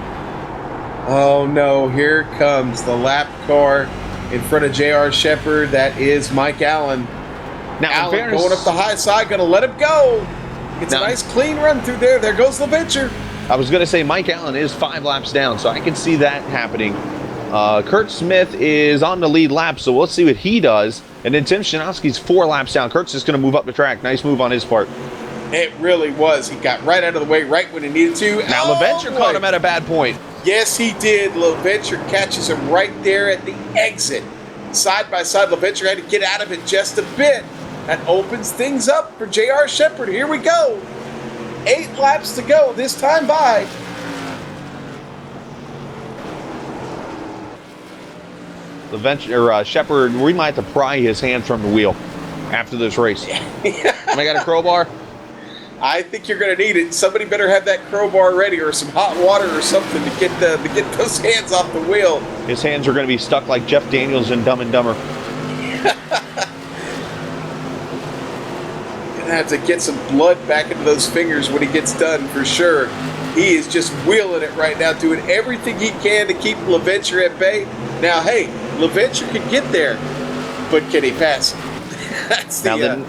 Oh no, here comes the lap car in front of J.R. Shepherd. That is Mike Allen. Now, Allen going up the high side, going to let him go. It's a nice clean run through there. There goes LaVenture. I was going to say Mike Allen is 5 laps down, so I can see that happening. Kurt Smith is on the lead lap, so let's see what he does. And then Tim Shanowski's 4 laps down. Kurt's just going to move up the track. Nice move on his part. It really was. He got right out of the way right when he needed to. Now, LaVenture caught him at a bad point. Yes, he did. LaVenture catches him right there at the exit. Side by side, LaVenture had to get out of it just a bit. That opens things up for J.R. Shepherd. Here we go. 8 laps to go this time by. Shepherd, we might have to pry his hand from the wheel after this race. I got a crowbar? I think you're going to need it. Somebody better have that crowbar ready, or some hot water or something to get those hands off the wheel. His hands are going to be stuck like Jeff Daniels in Dumb and Dumber. Gonna have to get some blood back into those fingers when he gets done, for sure. He is just wheeling it right now, doing everything he can to keep LaVenture at bay. Now, hey, LaVenture can get there, but can he pass? That's the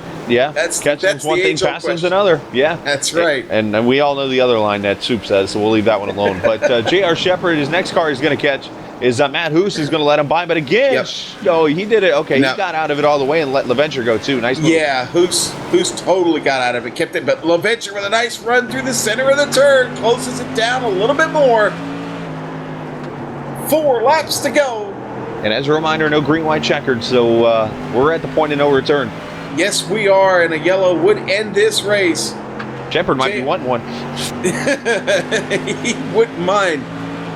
catching's one thing, passing's another. Yeah, that's right. And we all know the other line that Soup says, so we'll leave that one alone. But J.R. Shepherd, his next car he's going to catch is Matt Hoos is going to let him by. But again, he did it. Okay, he got out of it all the way and let LaVenture go too. Nice move. Yeah, Hoos totally got out of it, kept it. But LaVenture with a nice run through the center of the turn, closes it down a little bit more. 4 laps to go. And as a reminder, no green, white, checkered, so we're at the point of no return. Yes, we are, and a yellow would end this race. Shepherd might be wanting one. He wouldn't mind,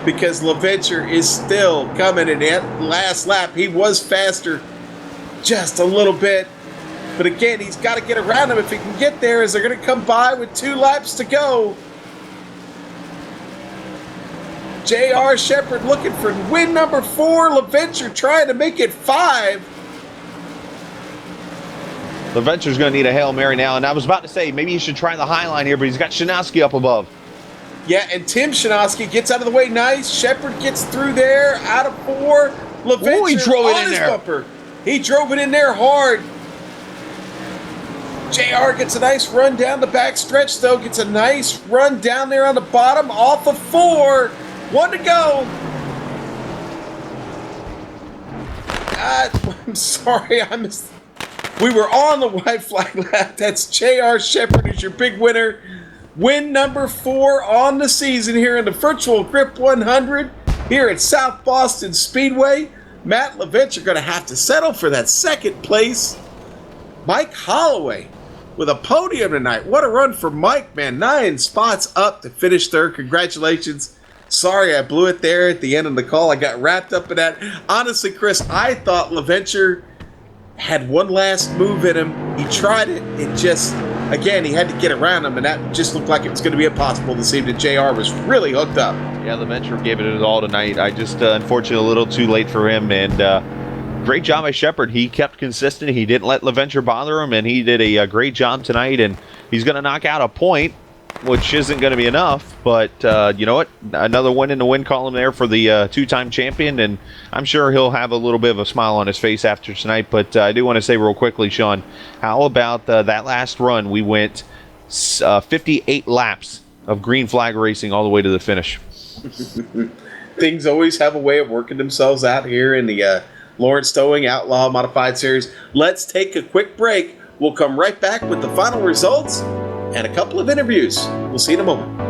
because LaVenture is still coming in that last lap. He was faster just a little bit. But again, he's got to get around him if he can get there, as they're going to come by with 2 laps to go. J.R. Shepard looking for win number 4. LaVenture trying to make it 5. LaVenture's going to need a Hail Mary now, and I was about to say maybe he should try the high line here, but he's got Shinowski up above. Yeah, and Tim Shinowski gets out of the way nice. Shepard gets through there, out of 4. LaVenture he drove it on in his there. bumper. He drove it in there hard. JR gets a nice run down the back stretch, though. Gets a nice run down there on the bottom, off of 4. 1 to go. I'm sorry, I missed. We were on the white flag lap. That's J.R. Shepard is your big winner. Win number 4 on the season here in the Virtual Grip 100 here at South Boston Speedway. Matt LaVenture going to have to settle for that second place. Mike Holloway with a podium tonight. What a run for Mike, man. 9 spots up to finish third. Congratulations. Sorry I blew it there at the end of the call. I got wrapped up in that. Honestly, Chris, I thought LaVenture had one last move in him. He tried it. It just, again, he had to get around him, and that just looked like it was going to be impossible to see that JR was really hooked up. Yeah, LaVenture gave it his all tonight. I just, unfortunately, a little too late for him, and great job by Shepard. He kept consistent. He didn't let LaVenture bother him, and he did a great job tonight, and he's going to knock out a point, which isn't going to be enough, but you know what? Another win in the win column there for the two-time champion, and I'm sure he'll have a little bit of a smile on his face after tonight. But I do want to say real quickly, Sean, how about that last run? We went 58 laps of green flag racing all the way to the finish. Things always have a way of working themselves out here in the Lawrence Towing Outlaw Modified Series. Let's take a quick break. We'll come right back with the final results and a couple of interviews. We'll see you in a moment.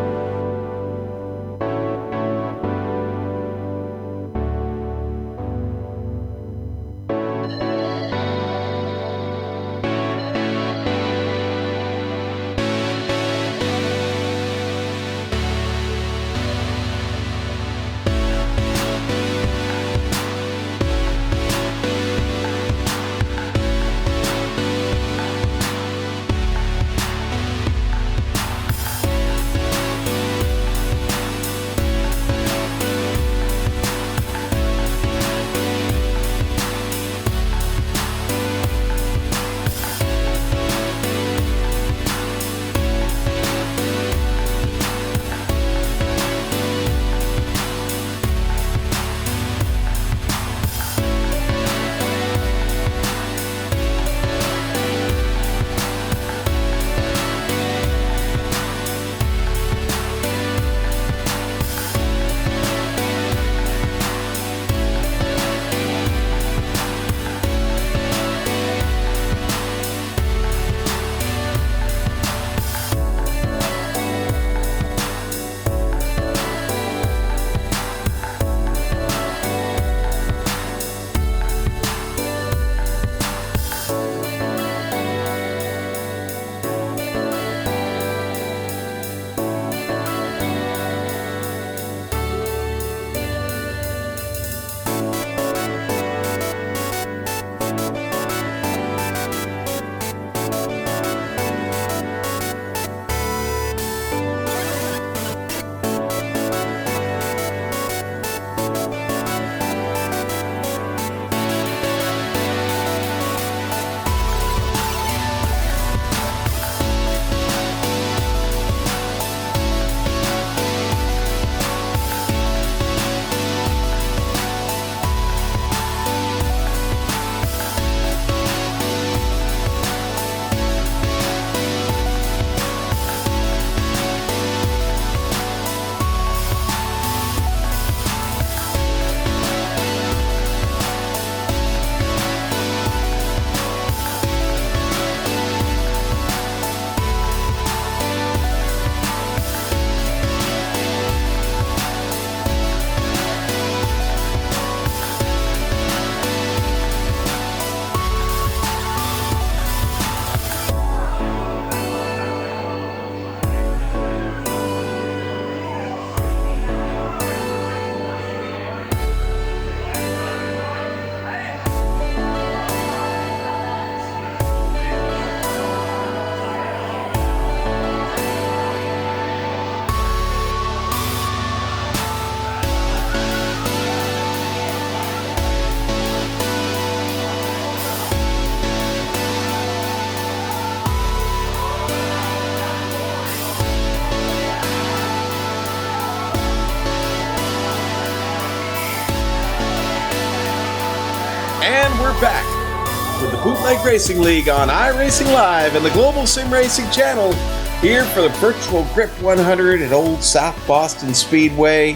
we're back with the Bootleg Racing League on iRacing Live and the Global Sim Racing Channel, here for the virtual Grip 100 at Old South Boston Speedway.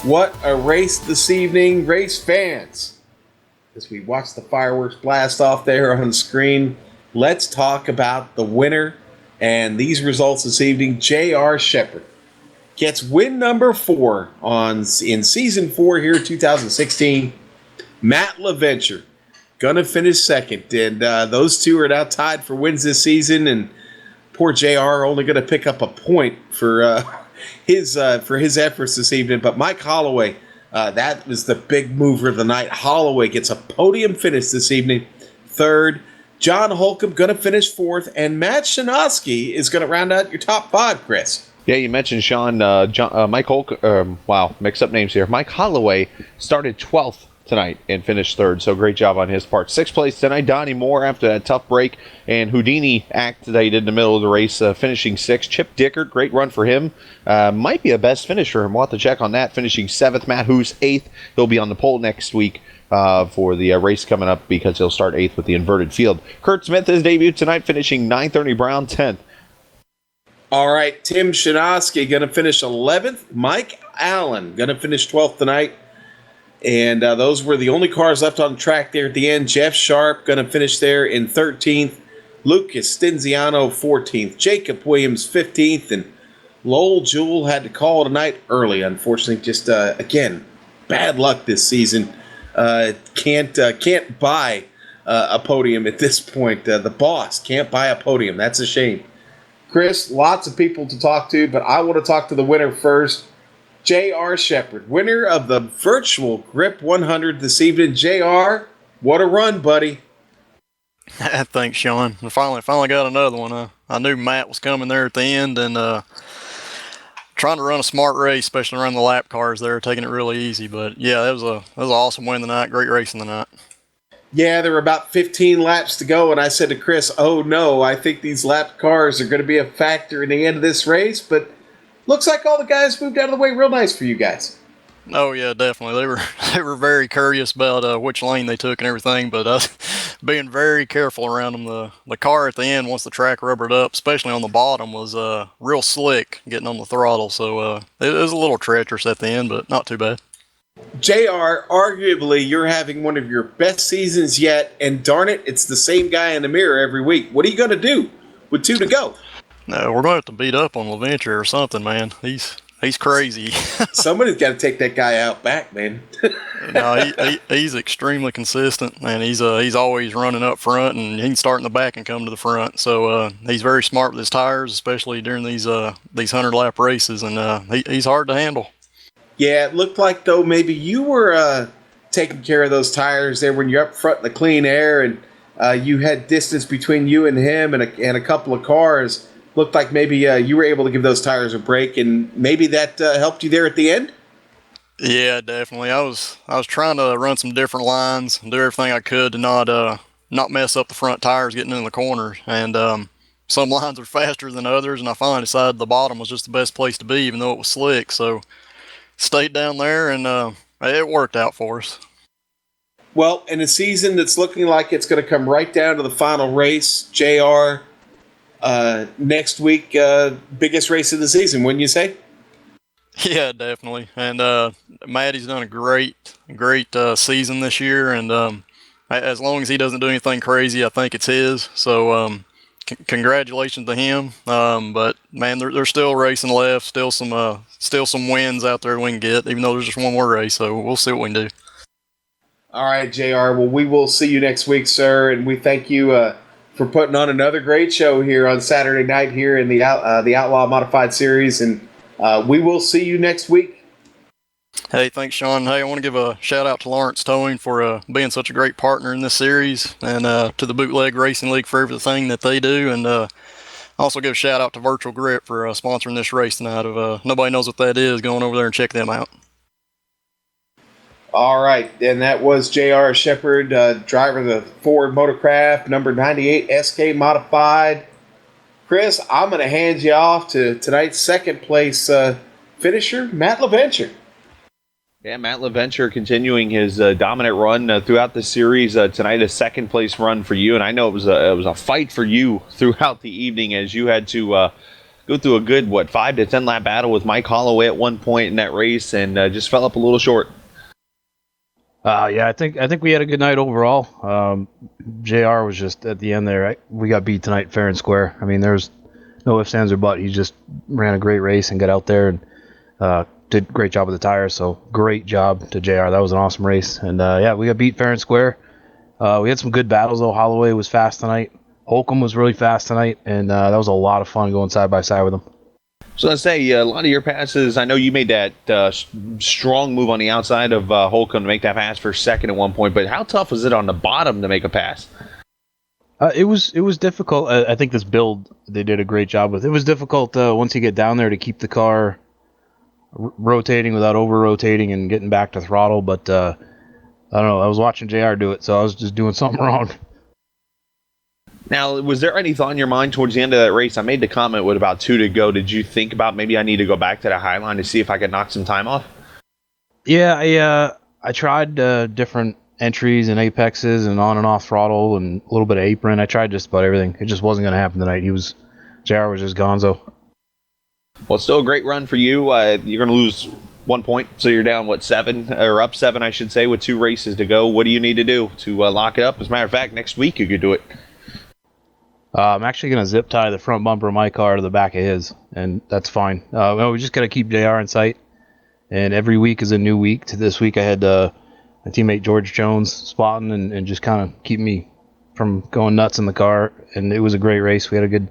What a race this evening, race fans. As we watch the fireworks blast off there on the screen, let's talk about the winner and these results this evening. J.R. Shepherd gets win number 4 in season 4 here, 2016. Matt LaVenture gonna finish second, and those two are now tied for wins this season. And poor JR only gonna pick up a point for his efforts this evening. But Mike Holloway, that was the big mover of the night. Holloway gets a podium finish this evening, third. John Holcomb gonna finish fourth, and Matt Shinosky is gonna round out your top 5, Chris. Yeah, you mentioned Sean, Mike wow, mixed up names here. Mike Holloway started 12th tonight and finished third, so great job on his part. 6th place tonight, Donnie Moore after that tough break, and Houdini act that he did in the middle of the race, finishing 6th. Chip Dickert, great run for him. Might be a best finish for him. We'll have to check on that. Finishing 7th. Matt Hoos 8th. He'll be on the pole next week for the race coming up because he'll start 8th with the inverted field. Kurt Smith, his debut tonight, finishing 9th. Ernie Brown 10th. All right, Tim Shinosky going to finish 11th. Mike Allen going to finish 12th tonight. And those were the only cars left on the track there at the end. Jeff Sharp going to finish there in 13th. Lucas Stinziano 14th. Jacob Williams 15th. And Lowell Jewell had to call it a night early, unfortunately. Just, again, bad luck this season. Can't buy a podium at this point. The boss can't buy a podium. That's a shame. Chris, lots of people to talk to, but I want to talk to the winner first. J.R. Shepherd, winner of the virtual Grip 100 this evening. J.R., what a run, buddy. Thanks, Sean. I finally got another one. I knew Matt was coming there at the end, and trying to run a smart race, especially around the lap cars there, taking it really easy. But yeah, that was an awesome win tonight. Great racing tonight. Yeah, there were about 15 laps to go, and I said to Chris, oh no, I think these lap cars are going to be a factor in the end of this race, but looks like all the guys moved out of the way real nice for you guys. Oh yeah, definitely. They were very curious about which lane they took and everything, but being very careful around them. The car at the end, once the track rubbered up, especially on the bottom, was real slick getting on the throttle, so it was a little treacherous at the end, but not too bad. JR, arguably you're having one of your best seasons yet, and darn it, it's the same guy in the mirror every week. What are you going to do with 2 to go? No, we're going to have to beat up on LaVenture or something, man. He's crazy. Somebody's got to take that guy out back, man. No, he's extremely consistent, and he's always running up front, and he can start in the back and come to the front. So he's very smart with his tires, especially during these 100-lap races, and he's hard to handle. Yeah, it looked like, though, maybe you were taking care of those tires there when you're up front in the clean air, and you had distance between you and him and a couple of cars. Looked like maybe you were able to give those tires a break, and maybe that helped you there at the end? Yeah, definitely. I was trying to run some different lines and do everything I could to not mess up the front tires getting in the corners. And some lines are faster than others, and I finally decided the bottom was just the best place to be, even though it was slick. So stayed down there, and it worked out for us. Well, in a season that's looking like it's going to come right down to the final race, JR, next week, biggest race of the season, wouldn't you say? Yeah, definitely. And Maddie's done a great season this year, and as long as he doesn't do anything crazy, I think it's his. So congratulations to him. But man, there's still racing left, still some wins out there we can get, even though there's just one more race. So we'll see what we can do. All right, JR. Well, we will see you next week, sir, and we thank you for putting on another great show here on Saturday night here in the Outlaw Modified Series, and we will see you next week. Hey, thanks, Sean. Hey, I want to give a shout out to Lawrence Towing for being such a great partner in this series, and to the Bootleg Racing League for everything that they do, and also give a shout out to Virtual Grip for sponsoring this race tonight. If nobody knows what that is, go on over there and check them out. All right, and that was J.R. Shepherd, driver of the Ford Motorcraft, number 98 SK Modified. Chris, I'm going to hand you off to tonight's second place finisher, Matt LaVenture. Yeah, Matt LaVenture continuing his dominant run throughout the series. Tonight, a second place run for you, and I know it was a fight for you throughout the evening as you had to go through a good 5 to 10 lap battle with Mike Holloway at one point in that race, and just fell up a little short. Yeah, I think we had a good night overall. JR was just at the end there. We got beat tonight fair and square. I mean, there's no ifs, ands, or buts. He just ran a great race and got out there and did a great job with the tires. So great job to JR. That was an awesome race. And yeah, we got beat fair and square. We had some good battles though. Holloway was fast tonight. Holcomb was really fast tonight, and that was a lot of fun going side by side with him. So let's say a lot of your passes, I know you made that strong move on the outside of Holcomb to make that pass for second at one point, but how tough was it on the bottom to make a pass? It was difficult. I think this build they did a great job with. It was difficult once you get down there to keep the car rotating without over-rotating and getting back to throttle, but I don't know. I was watching JR do it, so I was just doing something wrong. Now, was there any thought in your mind towards the end of that race? I made the comment with about 2 to go. Did you think about maybe I need to go back to the high line to see if I could knock some time off? Yeah, I tried different entries and apexes and on and off throttle and a little bit of apron. I tried just about everything. It just wasn't going to happen tonight. JR was just gonzo. Well, it's still a great run for you. You're going to lose 1 point, so you're down, up 7, I should say, with 2 races to go. What do you need to do to lock it up? As a matter of fact, next week you could do it. I'm actually going to zip tie the front bumper of my car to the back of his, and that's fine. We just got to keep JR in sight, and every week is a new week. To this week, I had my teammate George Jones spotting and just kind of keep me from going nuts in the car, and it was a great race. We had a good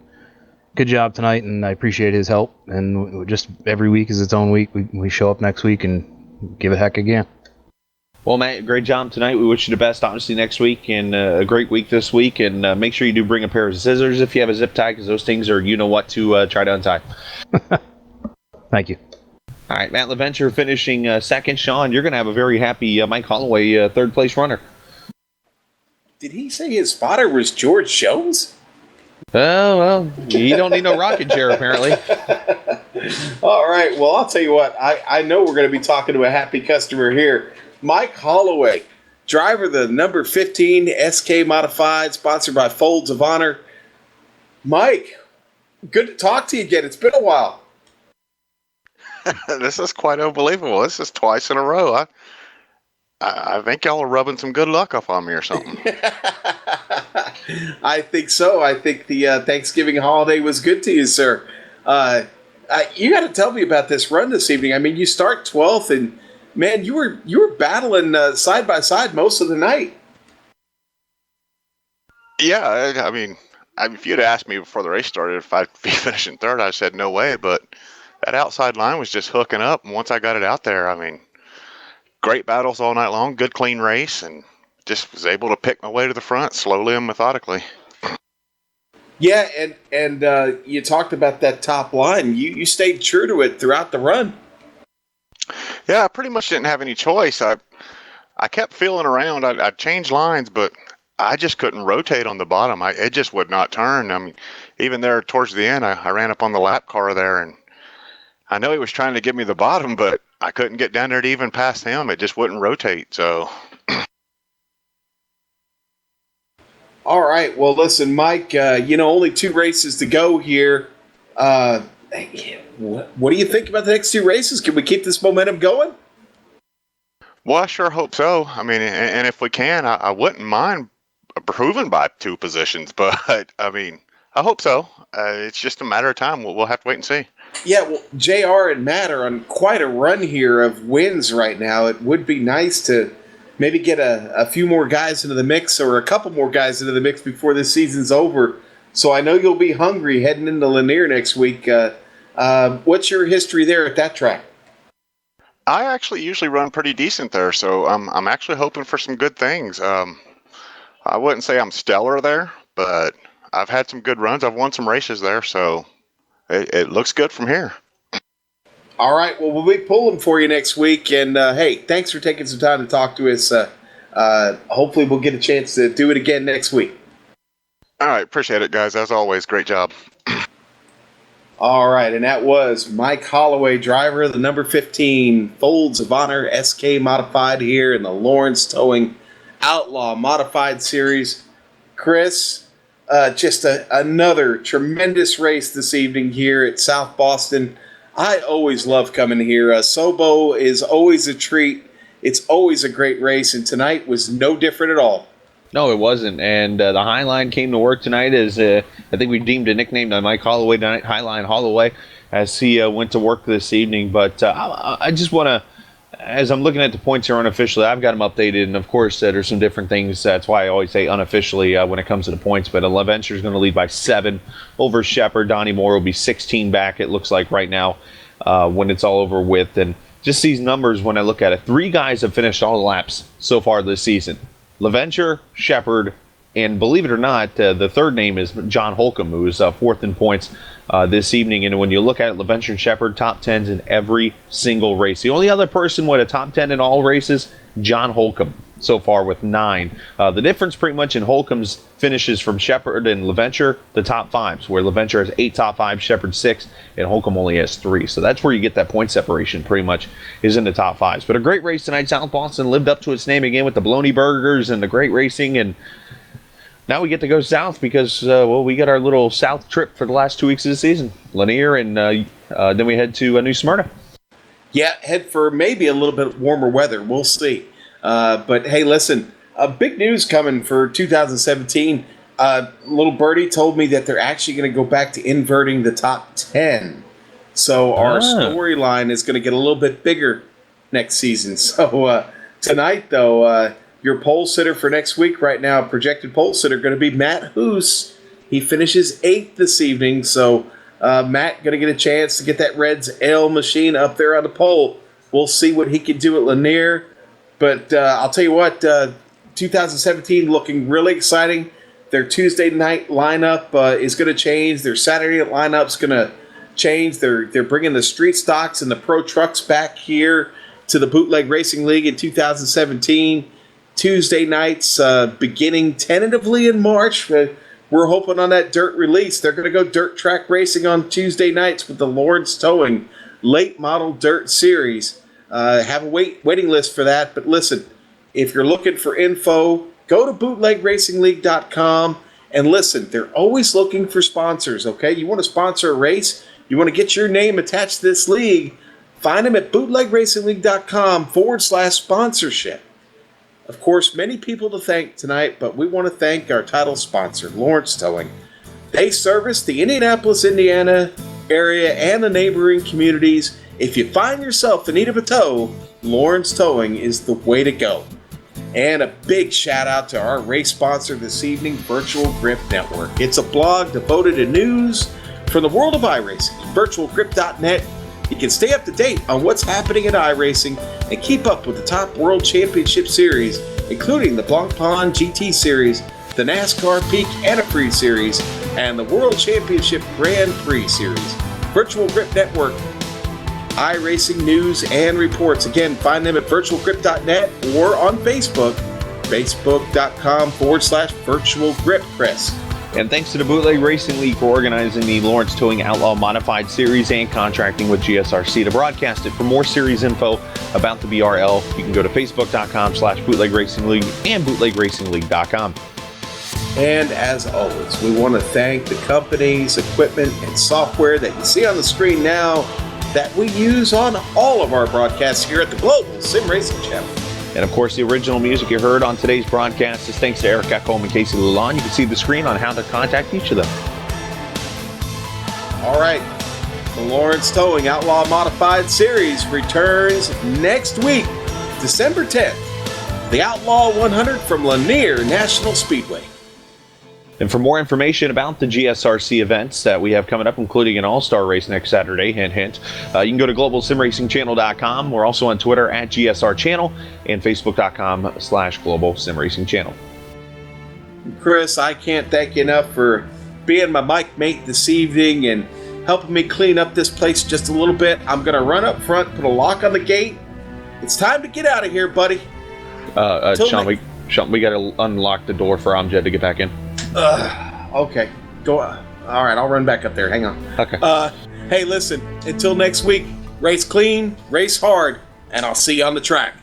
job tonight, and I appreciate his help, and just every week is its own week. We show up next week and give it heck again. Well, Matt, great job tonight. We wish you the best, obviously, next week, and a great week this week. And make sure you do bring a pair of scissors if you have a zip tie, because those things are you-know-what to try to untie. Thank you. All right, Matt LaVenture finishing second. Sean, you're going to have a very happy Mike Holloway third-place runner. Did he say his spotter was George Jones? Oh, well, you don't need no rocking chair, apparently. All right, well, I'll tell you what. I know we're going to be talking to a happy customer here. Mike Holloway, driver of the number 15 SK Modified, sponsored by Folds of Honor. Mike, good to talk to you again. It's been a while. This is quite unbelievable. This is twice in a row. I think y'all are rubbing some good luck off on me or something. I think so. I think the Thanksgiving holiday was good to you, sir. You got to tell me about this run this evening. I mean, you start 12th, and man, you were battling side by side most of the night. Yeah, I mean, if you'd asked me before the race started if I'd be finishing third, I said no way. But that outside line was just hooking up, and once I got it out there, I mean, great battles all night long, good clean race, and just was able to pick my way to the front slowly and methodically. Yeah, and you talked about that top line. You stayed true to it throughout the run. Yeah, I pretty much didn't have any choice. I kept feeling around. I changed lines, but I just couldn't rotate on the bottom. It just would not turn. I mean, even there towards the end, I ran up on the lap car there, and I know he was trying to give me the bottom, but I couldn't get down there to even pass him. It just wouldn't rotate, so... All right. Well, listen, Mike, only 2 races to go here. What do you think about the next 2 races? Can we keep this momentum going? Well, I sure hope so. I mean, and if we can, I wouldn't mind proving by 2 positions, but I mean, I hope so. It's just a matter of time. We'll have to wait and see. Yeah, well, JR and Matt are on quite a run here of wins right now. It would be nice to maybe get a few more guys into the mix, or a couple more guys into the mix before this season's over. So I know you'll be hungry heading into Lanier next week. What's your history there at that track? I actually usually run pretty decent there, so I'm actually hoping for some good things. I wouldn't say I'm stellar there, but I've had some good runs. I've won some races there, so it looks good from here. All right, well, we'll be pulling for you next week. And, hey, thanks for taking some time to talk to us. Hopefully we'll get a chance to do it again next week. All right, appreciate it, guys. As always, great job. All right, and that was Mike Holloway, driver, the number 15 Folds of Honor SK Modified here in the Lawrence Towing Outlaw Modified Series. Chris, just another tremendous race this evening here at South Boston. I always love coming here. Sobo is always a treat. It's always a great race, and tonight was no different at all. No, it wasn't. And the Highline came to work tonight as I think we deemed a nickname to Mike Holloway tonight, Highline Holloway, as he went to work this evening. But I just want to, as I'm looking at the points here unofficially, I've got them updated. And, of course, there's some different things. That's why I always say unofficially when it comes to the points. But LaVenture is going to lead by 7 over Shepard. Donnie Moore will be 16 back, it looks like, right now when it's all over with. And just these numbers, when I look at it, 3 guys have finished all the laps so far this season. LaVenture, Shepard, and believe it or not, the third name is John Holcomb, who is 4th in points this evening. And when you look at it, LaVenture and Shepard, top 10s in every single race. The only other person with a top 10 in all races, John Holcomb, so far with 9. The difference pretty much in Holcomb's finishes from Shepard and LaVenture, the top 5s, where LaVenture has 8 top 5s, Shepard 6, and Holcomb only has 3. So that's where you get that point separation pretty much, is in the top 5s. But a great race tonight. South Boston lived up to its name again with the Bologna Burgers and the great racing. And now we get to go south because, we got our little south trip for the last 2 weeks of the season. Lanier, and then we head to New Smyrna. Yeah, head for maybe a little bit warmer weather. We'll see. But hey, listen, big news coming for 2017. Little Birdie told me that they're actually going to go back to inverting the top 10. So our storyline is going to get a little bit bigger next season. So tonight, though, your pole sitter for next week right now, projected pole sitter, going to be Matt Hoos. He finishes 8th this evening. So Matt going to get a chance to get that Reds L machine up there on the pole. We'll see what he can do at Lanier. But I'll tell you what, 2017 looking really exciting. Their Tuesday night lineup is going to change. Their Saturday night lineup's going to change. They're bringing the street stocks and the pro trucks back here to the Bootleg Racing League in 2017. Tuesday nights beginning tentatively in March. We're hoping on that dirt release. They're going to go dirt track racing on Tuesday nights with the Lawrence Towing Late Model Dirt Series. Have a waiting list for that. But listen, if you're looking for info, go to bootlegracingleague.com and listen, they're always looking for sponsors, okay? You want to sponsor a race? You want to get your name attached to this league? Find them at bootlegracingleague.com/sponsorship. Of course, many people to thank tonight, but we want to thank our title sponsor, Lawrence Towing. They service the Indianapolis, Indiana area and the neighboring communities. If you find yourself in need of a tow, Lawrence Towing is the way to go. And a big shout out to our race sponsor this evening, Virtual Grip Network. It's a blog devoted to news from the world of iRacing. VirtualGrip.net. You can stay up to date on what's happening in iRacing and keep up with the top World Championship Series, including the Blancpain GT Series, the NASCAR Peak Antifreeze Series, and the World Championship Grand Prix Series. Virtual Grip Network, iRacing news and reports. Again, find them at virtualgrip.net or on Facebook, facebook.com/virtualgrippress. And thanks to the Bootleg Racing League for organizing the Lawrence Towing Outlaw Modified Series and contracting with GSRC to broadcast it. For more series info about the BRL, you can go to facebook.com/Bootleg Racing League and bootlegracingleague.com. And as always, we want to thank the companies, equipment, and software that you see on the screen now that we use on all of our broadcasts here at the Global Sim Racing Channel. And of course, the original music you heard on today's broadcast is thanks to Eric Eckholm and Casey Lalonde. You can see the screen on how to contact each of them. All right. The Lawrence Towing Outlaw Modified Series returns next week, December 10th. The Outlaw 100 from Lanier National Speedway. And for more information about the GSRC events that we have coming up, including an all-star race next Saturday, hint, hint, you can go to globalsimracingchannel.com. We're also on Twitter at GSR Channel and facebook.com/Global Sim Racing Channel. Chris, I can't thank you enough for being my mic mate this evening and helping me clean up this place just a little bit. I'm going to run up front, put a lock on the gate. It's time to get out of here, buddy. Sean, we got to unlock the door for Amjad to get back in. Okay. Go. All right, I'll run back up there. Hang on. Okay. Hey, listen, until next week, race clean, race hard, and I'll see you on the track.